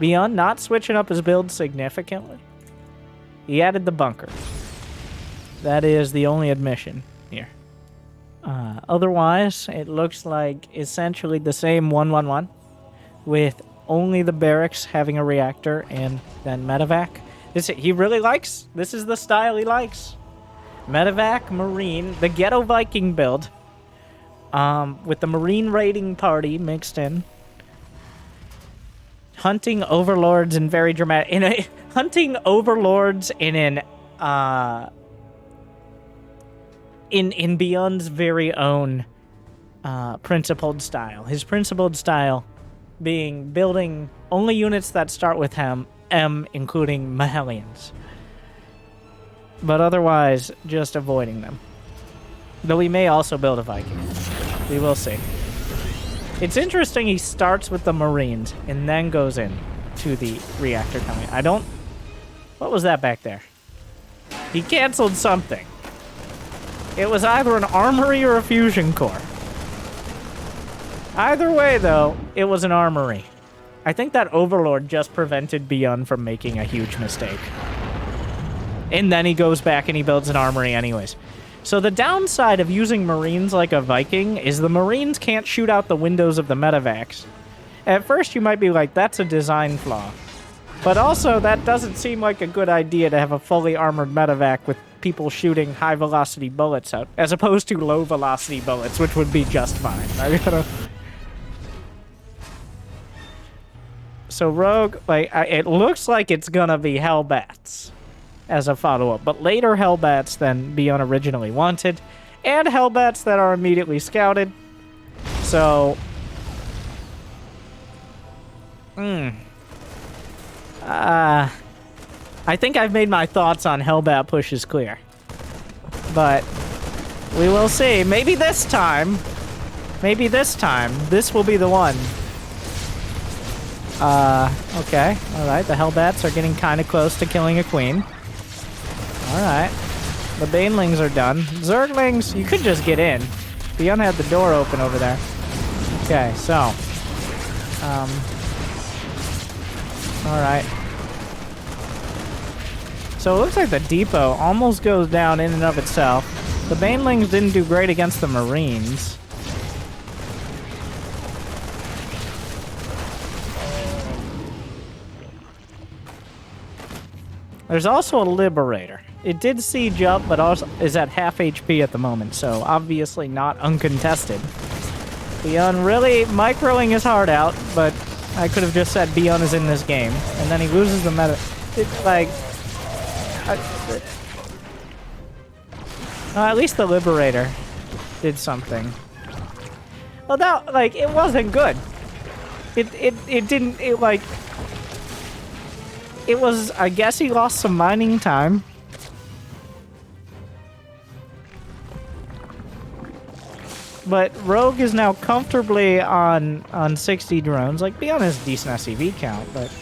Byun not switching up his build significantly. He added the bunker. That is the only admission here. Otherwise, it looks like essentially the same 1-1-1 with only the barracks having a reactor and then medevac. He really likes. This is the style he likes. Medevac, Marine, the Ghetto Viking build. With the Marine raiding party mixed in. Hunting overlords in very dramatic... hunting overlords in an... In Byun's very own principled style. His principled style being building only units that start with M, including Mahelians. But otherwise, just avoiding them. Though he may also build a Viking. We will see. It's interesting he starts with the Marines and then goes in to the reactor coming. I don't... What was that back there? He canceled something. It was either an armory or a fusion core. Either way, though, it was an armory. I think that Overlord just prevented Byun from making a huge mistake. And then he goes back and he builds an armory anyways. So the downside of using Marines like a Viking is the Marines can't shoot out the windows of the medevacs. At first you might be like, that's a design flaw. But also, that doesn't seem like a good idea to have a fully armored medevac with people shooting high-velocity bullets out, as opposed to low-velocity bullets, which would be just fine. So Rogue, it looks like it's gonna be Hellbats as a follow-up, but later Hellbats than Byun originally wanted, and Hellbats that are immediately scouted. So... I think I've made my thoughts on Hellbat pushes clear. But we will see. Maybe this time, this will be the one. Okay. Alright, the Hellbats are getting kind of close to killing a queen. Alright. The Banelings are done. Zerglings, you could just get in. Byun had the door open over there. Okay, so... Alright. So it looks like the depot almost goes down in and of itself. The Banelings didn't do great against the Marines. There's also a Liberator. It did siege up, but also is at half HP at the moment, so obviously not uncontested. Byun really microing his heart out, but I could have just said Byun is in this game, and then he loses the meta. It's like... at least the Liberator did something. Well, that, it wasn't good. It didn't, it was, I guess he lost some mining time. But Rogue is now comfortably on 60 drones. Byun has a decent SCV count, but...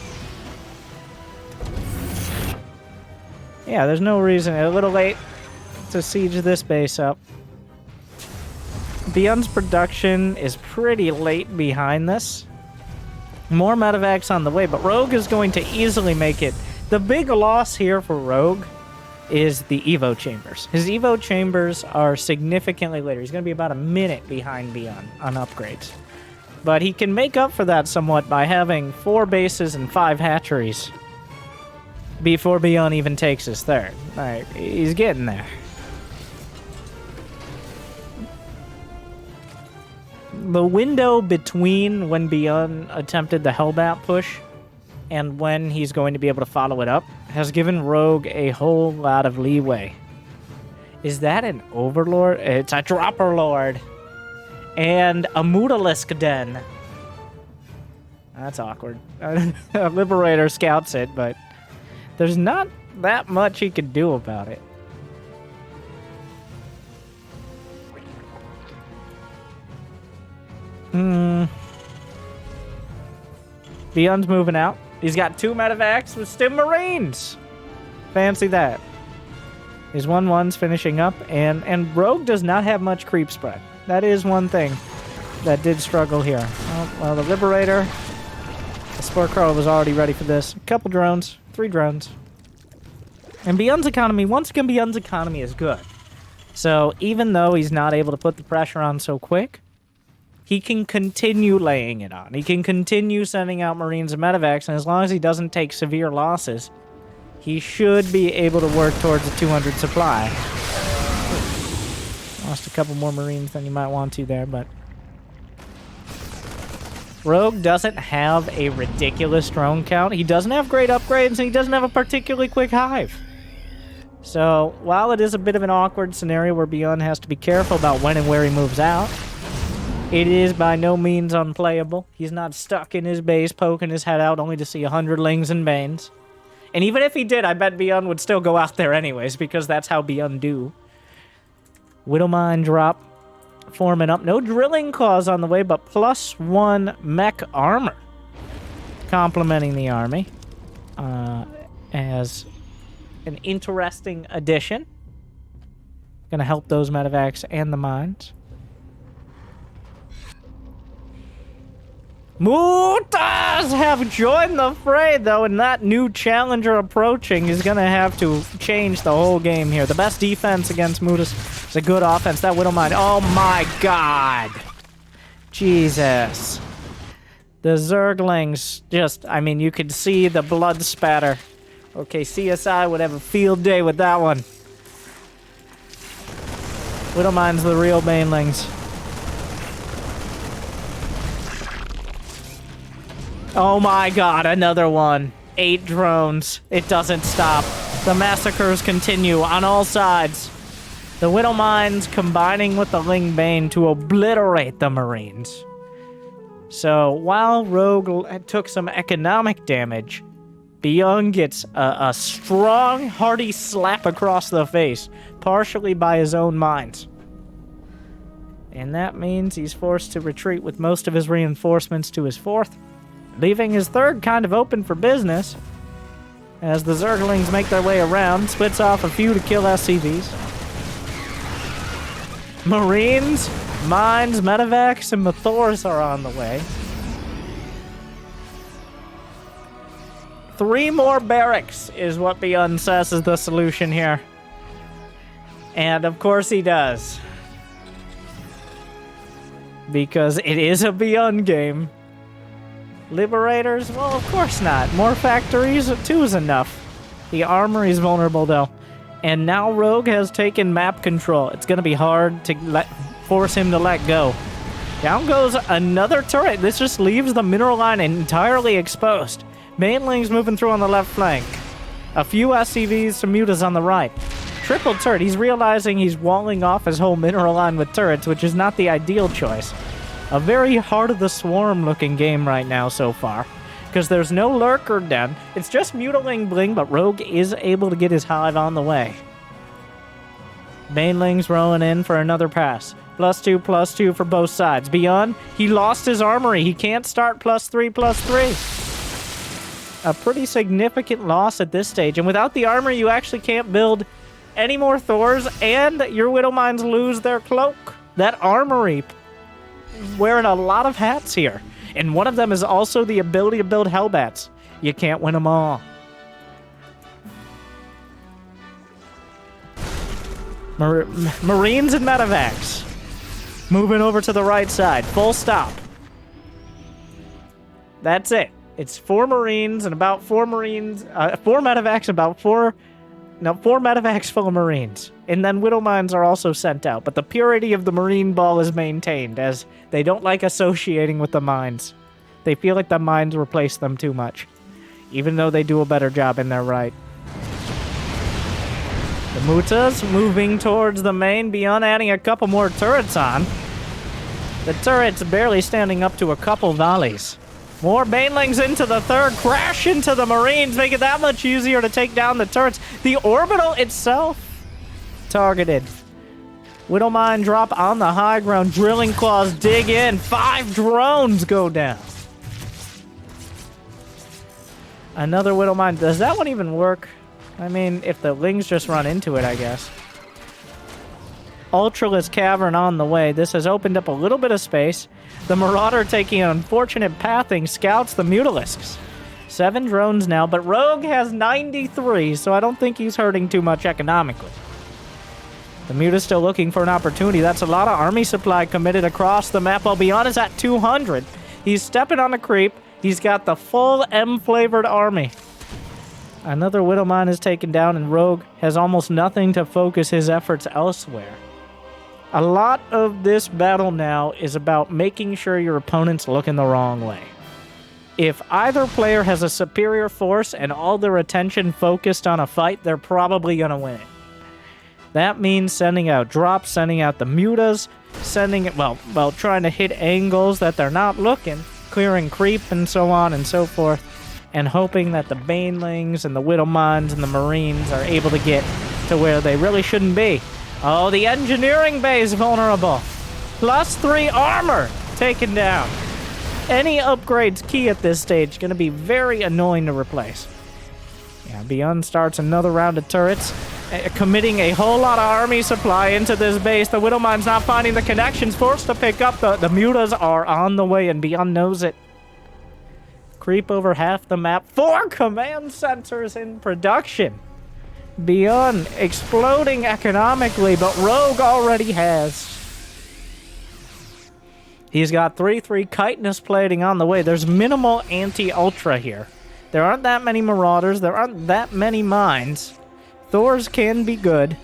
Yeah, there's no reason. A little late to siege this base up. Byun's production is pretty late behind this. More medevacs on the way, but Rogue is going to easily make it. The big loss here for Rogue is the Evo chambers. His Evo chambers are significantly later. He's going to be about a minute behind Byun on upgrades. But he can make up for that somewhat by having 4 bases and 5 hatcheries before Byun even takes his third. He's getting there. The window between when Byun attempted the Hellbat push and when he's going to be able to follow it up has given Rogue a whole lot of leeway. Is that an Overlord? It's a Dropper Lord. And a Mutalisk Den. That's awkward. A Liberator scouts it, but there's not that much he could do about it. Byun's moving out. He's got 2 medevacs with Stim Marines. Fancy that. His 1-1's finishing up, and Rogue does not have much creep spread. That is one thing that did struggle here. Oh, well, the Liberator, the Spore Crow was already ready for this. A couple drones, 3 drones. And Byun's economy, once again, Byun's economy is good. So even though he's not able to put the pressure on so quick, he can continue laying it on. He can continue sending out Marines and medevacs, and as long as he doesn't take severe losses, he should be able to work towards a 200 supply. Lost a couple more Marines than you might want to there, but... Rogue doesn't have a ridiculous drone count. He doesn't have great upgrades, and he doesn't have a particularly quick hive. So, while it is a bit of an awkward scenario where Byun has to be careful about when and where he moves out, it is by no means unplayable. He's not stuck in his base poking his head out only to see 100 Lings and Banes. And even if he did, I bet Byun would still go out there anyways, because that's how Byun do. Widowmine drop forming up. No drilling claws on the way, but +1 mech armor complementing the army as an interesting addition. Gonna help those medevacs and the mines. Mutas have joined the fray, though, and that new challenger approaching is going to have to change the whole game here. The best defense against Mutas is a good offense. That Widowmine, oh my god! Jesus. The Zerglings just, I mean, you could see the blood spatter. Okay, CSI would have a field day with that one. Widowmine's the real Banelings. Oh my god, another one. 8 drones. It doesn't stop. The massacres continue on all sides. The Widowmines combining with the Ling Bane to obliterate the Marines. So, while Rogue took some economic damage, Byun gets a strong, hearty slap across the face, partially by his own mines. And that means he's forced to retreat with most of his reinforcements to his 4th, leaving his 3rd kind of open for business as the Zerglings make their way around, splits off a few to kill SCVs. Marines, mines, medevacs, and Mathors are on the way. 3 more barracks is what Byun says is the solution here. And of course he does. Because it is a Byun game. Liberators? Well, of course not. More factories? 2 is enough. The armory is vulnerable, though. And now Rogue has taken map control. It's going to be hard to force him to let go. Down goes another turret. This just leaves the mineral line entirely exposed. Banelings moving through on the left flank. A few SCVs, some mutas on the right. Triple turret. He's realizing he's walling off his whole mineral line with turrets, which is not the ideal choice. A very Heart of the Swarm looking game right now so far. Because there's no lurker den. It's just Mutiling Bling, but Rogue is able to get his hive on the way. Banelings rolling in for another pass. +2/+2 for both sides. Byun, he lost his armory. He can't start +3/+3. A pretty significant loss at this stage. And without the armor, you actually can't build any more Thors, and your Widowmines lose their cloak. That armory wearing a lot of hats here. And one of them is also the ability to build Hellbats. You can't win them all. Marines and medevacs. Moving over to the right side. Full stop. That's it. It's 4 Marines and about 4 Marines. 4 medevacs, about 4... No, 4 medevacs full of Marines. And then Widowmines are also sent out. But the purity of the Marine ball is maintained, as they don't like associating with the mines. They feel like the mines replace them too much. Even though they do a better job in their right. The Mutas moving towards the main, Byun adding a couple more turrets on. The turrets barely standing up to a couple volleys. More Banelings into the 3rd, crash into the Marines, make it that much easier to take down the turrets. The orbital itself targeted. Widowmine drop on the high ground, drilling claws dig in, 5 drones go down. Another Widowmine, does that one even work? I mean, if the Lings just run into it, I guess. Ultraless Cavern on the way. This has opened up a little bit of space. The Marauder taking an unfortunate pathing scouts the Mutalisks. 7 drones now, but Rogue has 93, so I don't think he's hurting too much economically. The Muta's still looking for an opportunity. That's a lot of army supply committed across the map, while Byun is at 200. He's stepping on a creep. He's got the full M-flavored army. Another Widowmine is taken down, and Rogue has almost nothing to focus his efforts elsewhere. A lot of this battle now is about making sure your opponent's looking the wrong way. If either player has a superior force and all their attention focused on a fight, they're probably going to win it. That means sending out drops, sending out the mutas, trying to hit angles that they're not looking, clearing creep and so on and so forth, and hoping that the Banelings and the Widowmines and the Marines are able to get to where they really shouldn't be. Oh, the engineering bay is vulnerable. +3 armor taken down. Any upgrades key at this stage, going to be very annoying to replace. Yeah, Byun starts another round of turrets, committing a whole lot of army supply into this base. The Widowmine's not finding the connections, forced to pick up. The mutas are on the way, and Byun knows it. Creep over half the map. 4 command centers in production. Byun exploding economically, but Rogue already has. He's got 3/3 chitinous plating on the way. There's minimal anti-ultra here. There aren't that many Marauders. There aren't that many mines. Thors can be good,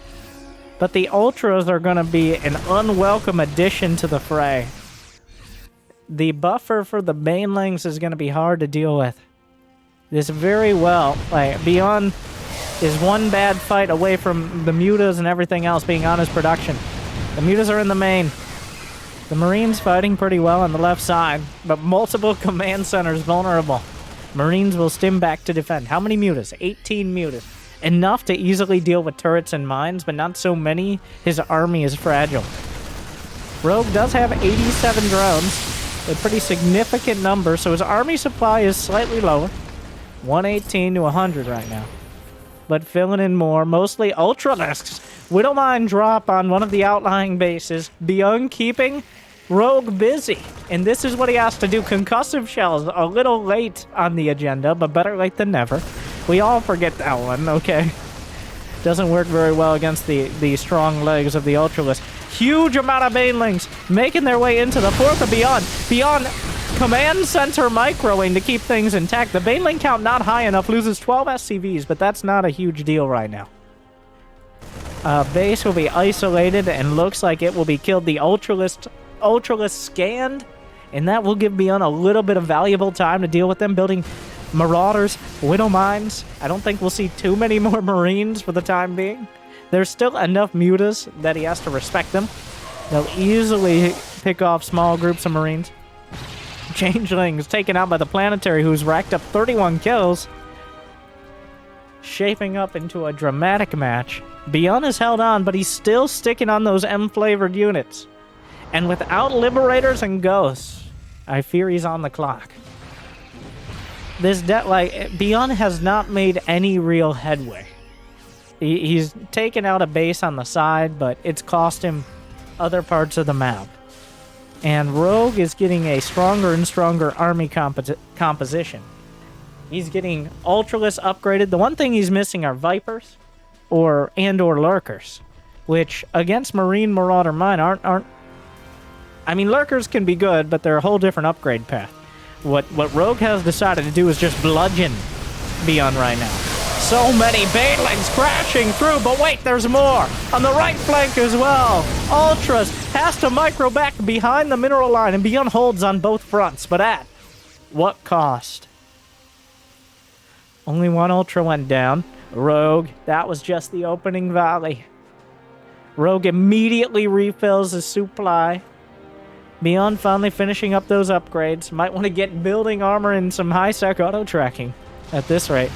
but the Ultras are going to be an unwelcome addition to the fray. The buffer for the Banelings is going to be hard to deal with. This very well, Byun is one bad fight away from the mutas and everything else being on his production. The mutas are in the main. The Marines fighting pretty well on the left side, but multiple command centers vulnerable. Marines will stim back to defend. How many mutas? 18 mutas. Enough to easily deal with turrets and mines, but not so many. His army is fragile. Rogue does have 87 drones, a pretty significant number, so his army supply is slightly lower. 118 to 100 right now. But filling in more, mostly Ultralisks. Widowmine drop on one of the outlying bases. Byun keeping Rogue busy. And this is what he has to do. Concussive shells, a little late on the agenda, but better late than never. We all forget that one, okay? Doesn't work very well against the strong legs of the Ultralisk. Huge amount of Banelings making their way into the 4th of Byun. Byun command center microing to keep things intact. The Baneling count not high enough, loses 12 SCVs, but that's not a huge deal right now. Base will be isolated and looks like it will be killed. The Ultralisk scanned, and that will give Byun a little bit of valuable time to deal with them, building Marauders, Widowmines. I don't think we'll see too many more Marines for the time being. There's still enough mutas that he has to respect them. They'll easily pick off small groups of Marines. Changelings taken out by the Planetary, who's racked up 31 kills. Shaping up into a dramatic match. Byun is held on, but he's still sticking on those M-flavored units. And without Liberators and Ghosts, I fear he's on the clock. Byun has not made any real headway. He's taken out a base on the side, but it's cost him other parts of the map. And Rogue is getting a stronger and stronger army composition. He's getting Ultralisk upgraded. The one thing he's missing are Vipers or Lurkers, which against Marine Marauder Mine aren't... I mean, Lurkers can be good, but they're a whole different upgrade path. What Rogue has decided to do is just bludgeon Byun right now. So many Banelings crashing through, but wait, there's more! On the right flank as well! Ultras has to micro back behind the mineral line, and Byun holds on both fronts, but at what cost? Only one Ultra went down. Rogue, that was just the opening volley. Rogue immediately refills his supply. Byun finally finishing up those upgrades. Might want to get building armor and some high-sec auto-tracking at this rate.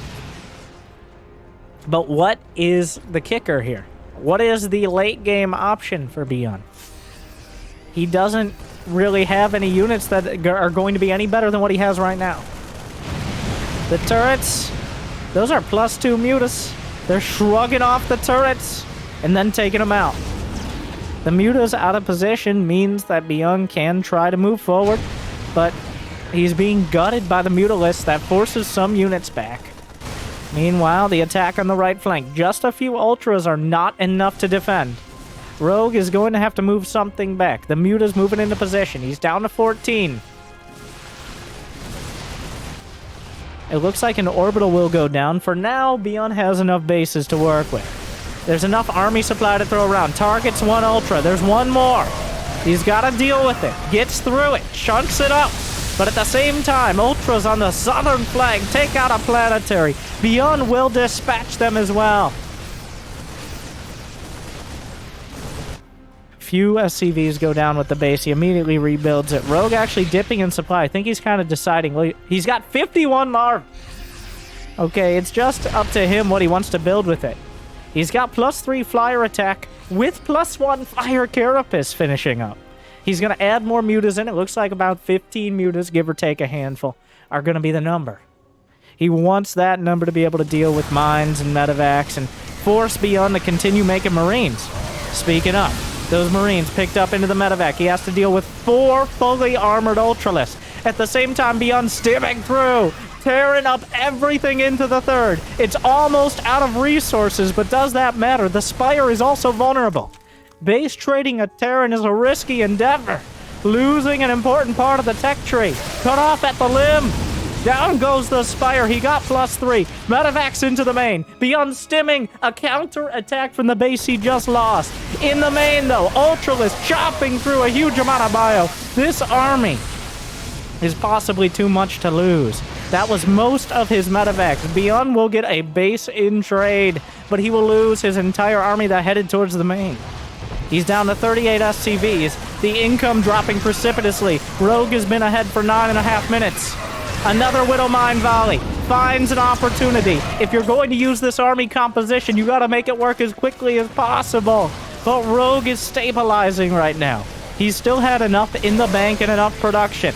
But what is the kicker here? What is the late-game option for Byun? He doesn't really have any units that are going to be any better than what he has right now. The turrets, those are +2 mutas. They're shrugging off the turrets and then taking them out. The Muta's out of position means that Byun can try to move forward, but he's being gutted by the Mutalisk that forces some units back. Meanwhile, the attack on the right flank. Just a few Ultras are not enough to defend. Rogue is going to have to move something back. The Muta's moving into position. He's down to 14. It looks like an orbital will go down. For now, Byun has enough bases to work with. There's enough army supply to throw around. Targets one Ultra. There's one more. He's got to deal with it. Gets through it. Chunks it up. But at the same time, Ultras on the southern flank take out a planetary. Byun will dispatch them as well. Few SCVs go down with the base. He immediately rebuilds it. Rogue actually dipping in supply. I think he's kind of deciding. He's got 51 larvae. Okay, it's just up to him what he wants to build with it. He's got +3 flyer attack with +1 fire carapace finishing up. He's going to add more mutas in. It looks like about 15 mutas, give or take a handful, are going to be the number. He wants that number to be able to deal with mines and medevacs and force Byun to continue making Marines. Speaking of, those Marines picked up into the medevac. He has to deal with 4 fully armored Ultralisks. At the same time, Byun stimming through, tearing up everything into the third. It's almost out of resources, but does that matter? The Spire is also vulnerable. Base trading a Terran is a risky endeavor. Losing an important part of the tech tree. Cut off at the limb. Down goes the Spire. He got +3. Medevacs into the main. Byun stimming a counter attack from the base he just lost. In the main, though, Ultralisk chopping through a huge amount of bio. This army is possibly too much to lose. That was most of his medevacs. Byun will get a base in trade, but he will lose his entire army that headed towards the main. He's down to 38 SCVs. The income dropping precipitously. Rogue has been ahead for 9.5 minutes. Another Widow Mine volley. Finds an opportunity. If you're going to use this army composition, you gotta make it work as quickly as possible. But Rogue is stabilizing right now. He's still had enough in the bank and enough production.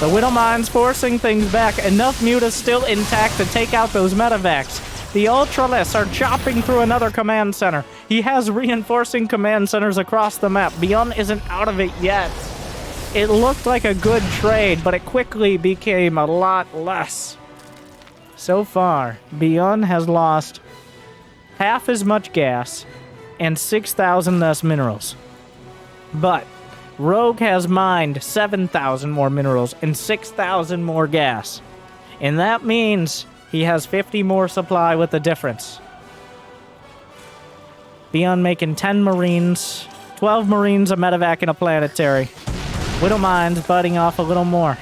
The Widow Mine's forcing things back. Enough mutas still intact to take out those medevacs. The Ultralisks are chopping through another command center. He has reinforcing command centers across the map. Byun isn't out of it yet. It looked like a good trade, but it quickly became a lot less. So far, Byun has lost half as much gas and 6,000 less minerals. But Rogue has mined 7,000 more minerals and 6,000 more gas. And that means he has 50 more supply with the difference. Byun making 10 Marines, 12 Marines, a medevac, and a planetary. Widow Mine's butting off a little more.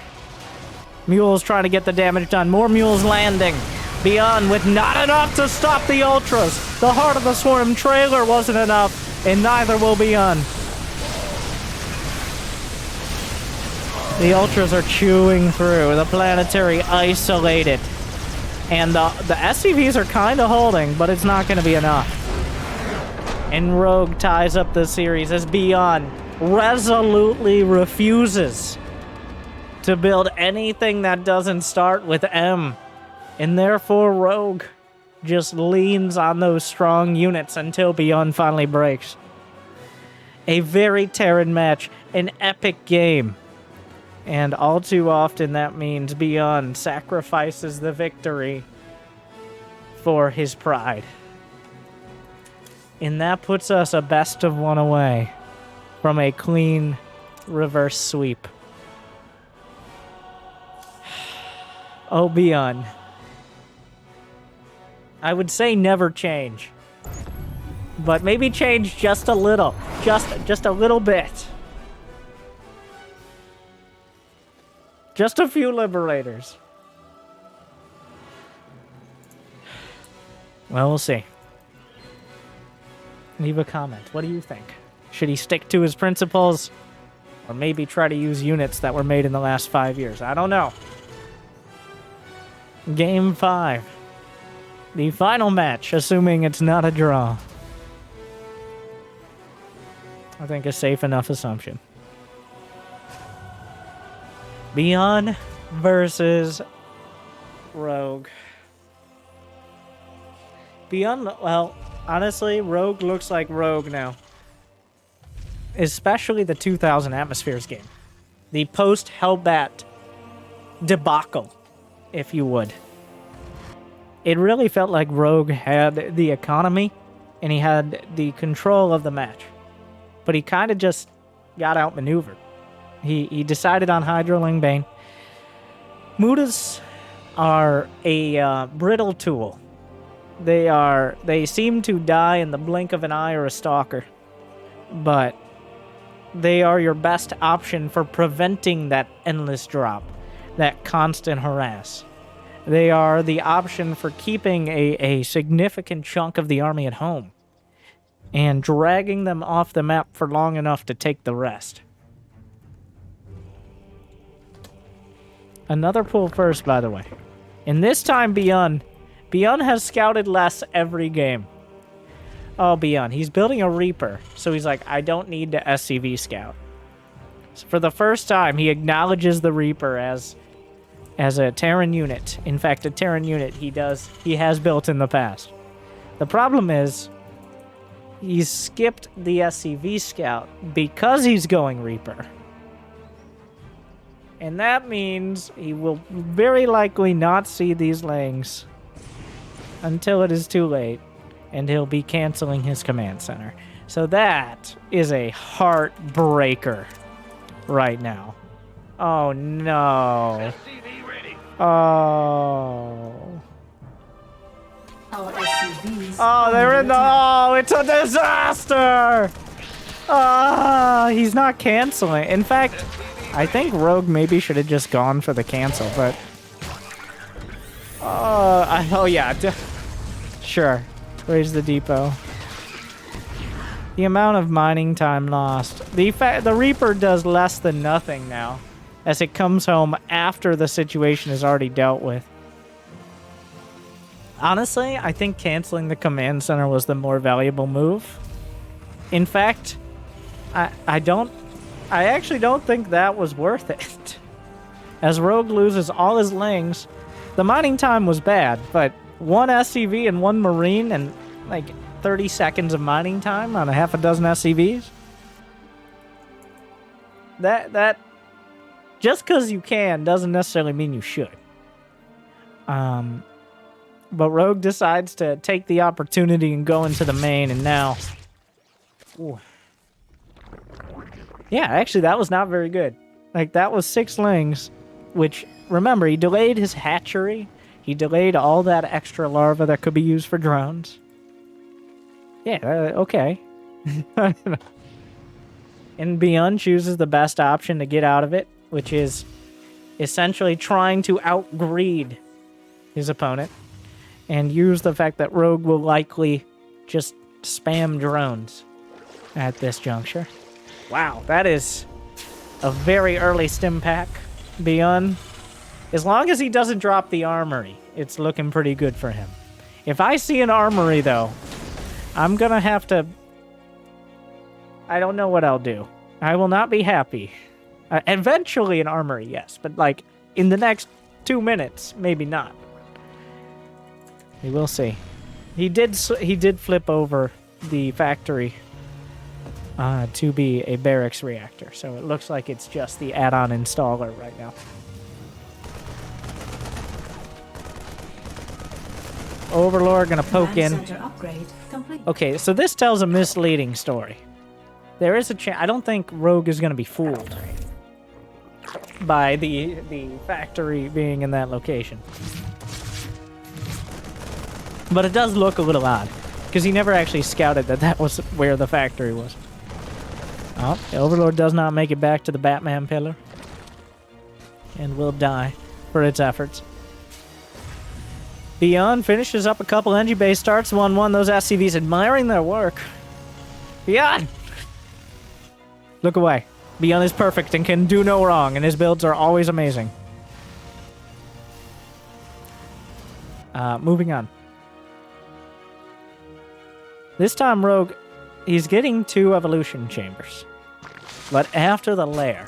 Mules trying to get the damage done. More mules landing. Byun with not enough to stop the Ultras. The Heart of the Swarm trailer wasn't enough, and neither will Byun. The Ultras are chewing through. The planetary isolated. And the SCVs are kind of holding, but it's not going to be enough. And Rogue ties up the series as Byun resolutely refuses to build anything that doesn't start with M. And therefore, Rogue just leans on those strong units until Byun finally breaks. A very Terran match, an epic game. And all too often that means Byun sacrifices the victory for his pride. And that puts us a best of one away from a clean reverse sweep. Oh, Byun. I would say never change. But maybe change just a little. Just a little bit. Just a few liberators. Well, we'll see. Leave a comment. What do you think? Should he stick to his principles? Or maybe try to use units that were made in the last 5 years? I don't know. Game 5. The final match, assuming it's not a draw. I think a safe enough assumption. Byun versus Rogue. Byun, well, honestly, Rogue looks like Rogue now. especially the 2000 Atmospheres game. The post-Hellbat debacle, if you would. It really felt like Rogue had the economy, and he had the control of the match. But he kind of just got outmaneuvered. He decided on Hydroling Bane. Mutas are a brittle tool. They seem to die in the blink of an eye or a stalker. But they are your best option for preventing that endless drop, that constant harass. They are the option for keeping a significant chunk of the army at home and dragging them off the map for long enough to take the rest. Another pull first, by the way. And this time, Byun has scouted less every game. Oh, Byun. He's building a Reaper, so he's like, I don't need to SCV scout. So for the first time, he acknowledges the Reaper as a Terran unit. In fact, a Terran unit he has built in the past. The problem is, he's skipped the SCV scout because he's going Reaper. And that means he will very likely not see these lanes until it is too late, and he'll be canceling his command center. So that is a heartbreaker right now. Oh, no. Oh. Oh, they're in the... Oh, it's a disaster! He's not canceling. In fact, I think Rogue maybe should have just gone for the cancel, but... Oh, yeah. Sure. Where's the depot? The amount of mining time lost. The Reaper does less than nothing now, as it comes home after the situation is already dealt with. Honestly, I think canceling the command center was the more valuable move. In fact, I actually don't think that was worth it. As Rogue loses all his lings, the mining time was bad, but one SCV and one Marine and like 30 seconds of mining time on a half a dozen SCVs? That just because you can doesn't necessarily mean you should. But Rogue decides to take the opportunity and go into the main, and now... Ooh. Yeah, actually, that was not very good. Like, that was 6 lings, which, remember, he delayed his hatchery. He delayed all that extra larva that could be used for drones. Yeah, okay. And Byun chooses the best option to get out of it, which is essentially trying to outgreed his opponent and use the fact that Rogue will likely just spam drones at this juncture. Wow, that is a very early stim pack. Byun, as long as he doesn't drop the armory, it's looking pretty good for him. If I see an armory, though, I'm gonna have to... I don't know what I'll do. I will not be happy. Eventually an armory, yes, but like in the next 2 minutes, maybe not. We will see. He did flip over the factory to be a barracks reactor, so it looks like it's just the add-on installer right now. Overlord gonna poke in. Okay, so this tells a misleading story. There is a chance. I don't think Rogue is gonna be fooled by the factory being in that location. But it does look a little odd, because he never actually scouted that was where the factory was. Oh, the Overlord does not make it back to the Batman pillar, and will die for its efforts. Byun finishes up a couple NG base, starts 1-1. Those SCVs admiring their work. Byun! Look away. Byun is perfect and can do no wrong, and his builds are always amazing. Moving on. This time, Rogue, he's getting 2 evolution chambers. But after the lair,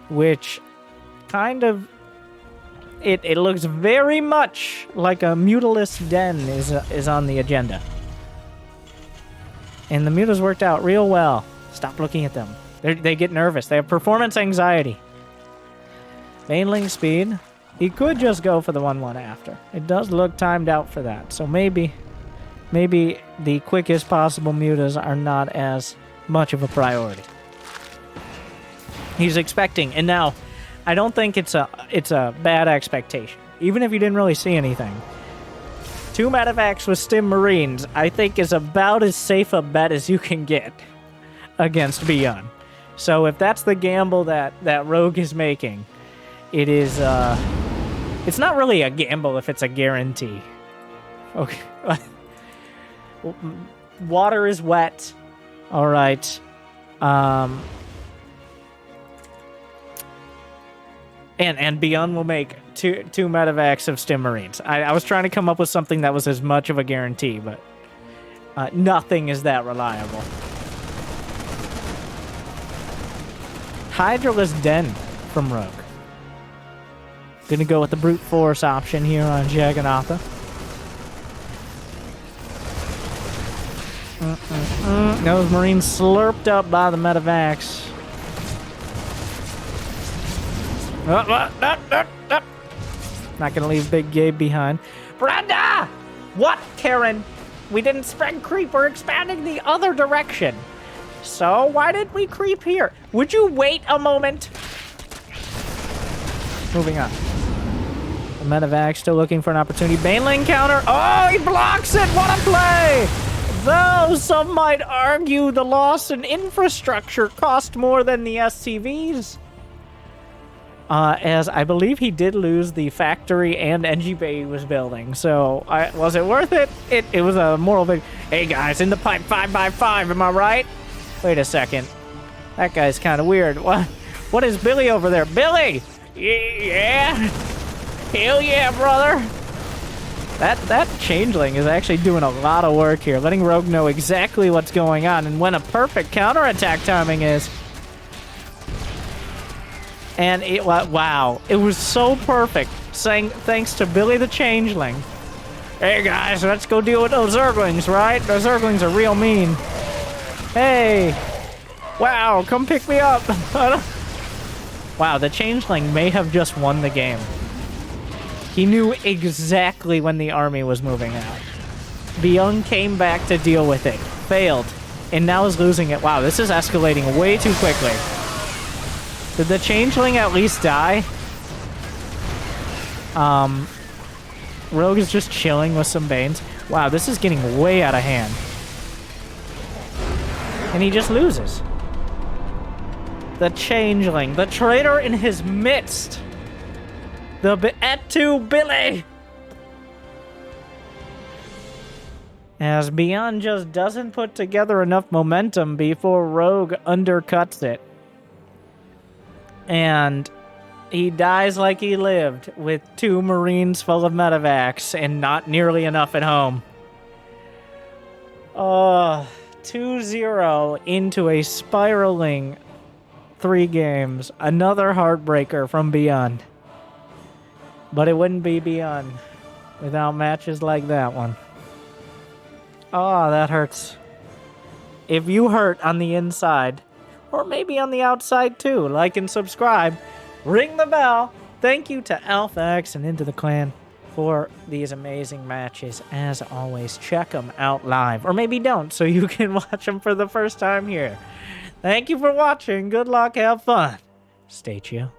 which kind of... It looks very much like a Mutalist den is on the agenda. And the Mutas worked out real well Stop looking at them. They get nervous. They have performance anxiety. Baneling speed. He could just go for the 1-1 after. It does look timed out for that. So maybe the quickest possible mutas are not as much of a priority. He's expecting, and now I don't think it's a bad expectation. Even if you didn't really see anything. 2 medevacs with Stim Marines, I think, is about as safe a bet as you can get against Byun. So if that's the gamble that Rogue is making, it is, it's not really a gamble if it's a guarantee. Okay. Water is wet. All right. And Byun will make two medevacs of Stim Marines. I was trying to come up with something that was as much of a guarantee, but nothing is that reliable. Hydraless Den from Rogue. Gonna go with the brute force option here on Jagannatha. Those Marines slurped up by the medevacs. Not gonna leave Big Gabe behind. Brenda! What, Terran? We didn't spread creep. We're expanding the other direction. So why did we creep here? Would you wait a moment? Moving on. The medevac still looking for an opportunity. Baneling counter. Oh, he blocks it. What a play! Though some might argue the loss in infrastructure cost more than the SCVs. As I believe he did lose the factory and NG Bay he was building. So, was it worth it? It was a moral victory. Hey guys, in the pipe 5x5, am I right? Wait a second. That guy's kind of weird. What is Billy over there? Billy! Yeah! Hell yeah, brother! That changeling is actually doing a lot of work here, letting Rogue know exactly what's going on and when a perfect counterattack timing is. And wow, it was so perfect, saying thanks to Billy the Changeling. Hey guys, let's go deal with those Zerglings, right? Those Zerglings are real mean. Hey! Wow, come pick me up! Wow, the Changeling may have just won the game. He knew exactly when the army was moving out. Byun came back to deal with it, failed, and now is losing it. Wow, this is escalating way too quickly. Did the Changeling at least die? Rogue is just chilling with some Banes. Wow, this is getting way out of hand. And he just loses. The Changeling, the traitor in his midst. The Et2 Billy! As Byun just doesn't put together enough momentum before Rogue undercuts it. And he dies like he lived, with 2 Marines full of medevacs and not nearly enough at home. 2-0 into a spiraling 3 games. Another heartbreaker from Byun. But it wouldn't be Byun without matches like that one. Oh, that hurts. If you hurt on the inside, or maybe on the outside too, like and subscribe, ring the bell. Thank you to Alpha X and Into the Clan for these amazing matches. As always, check them out live, or maybe don't, so you can watch them for the first time here. Thank you for watching. Good luck. Have fun. Stay chill.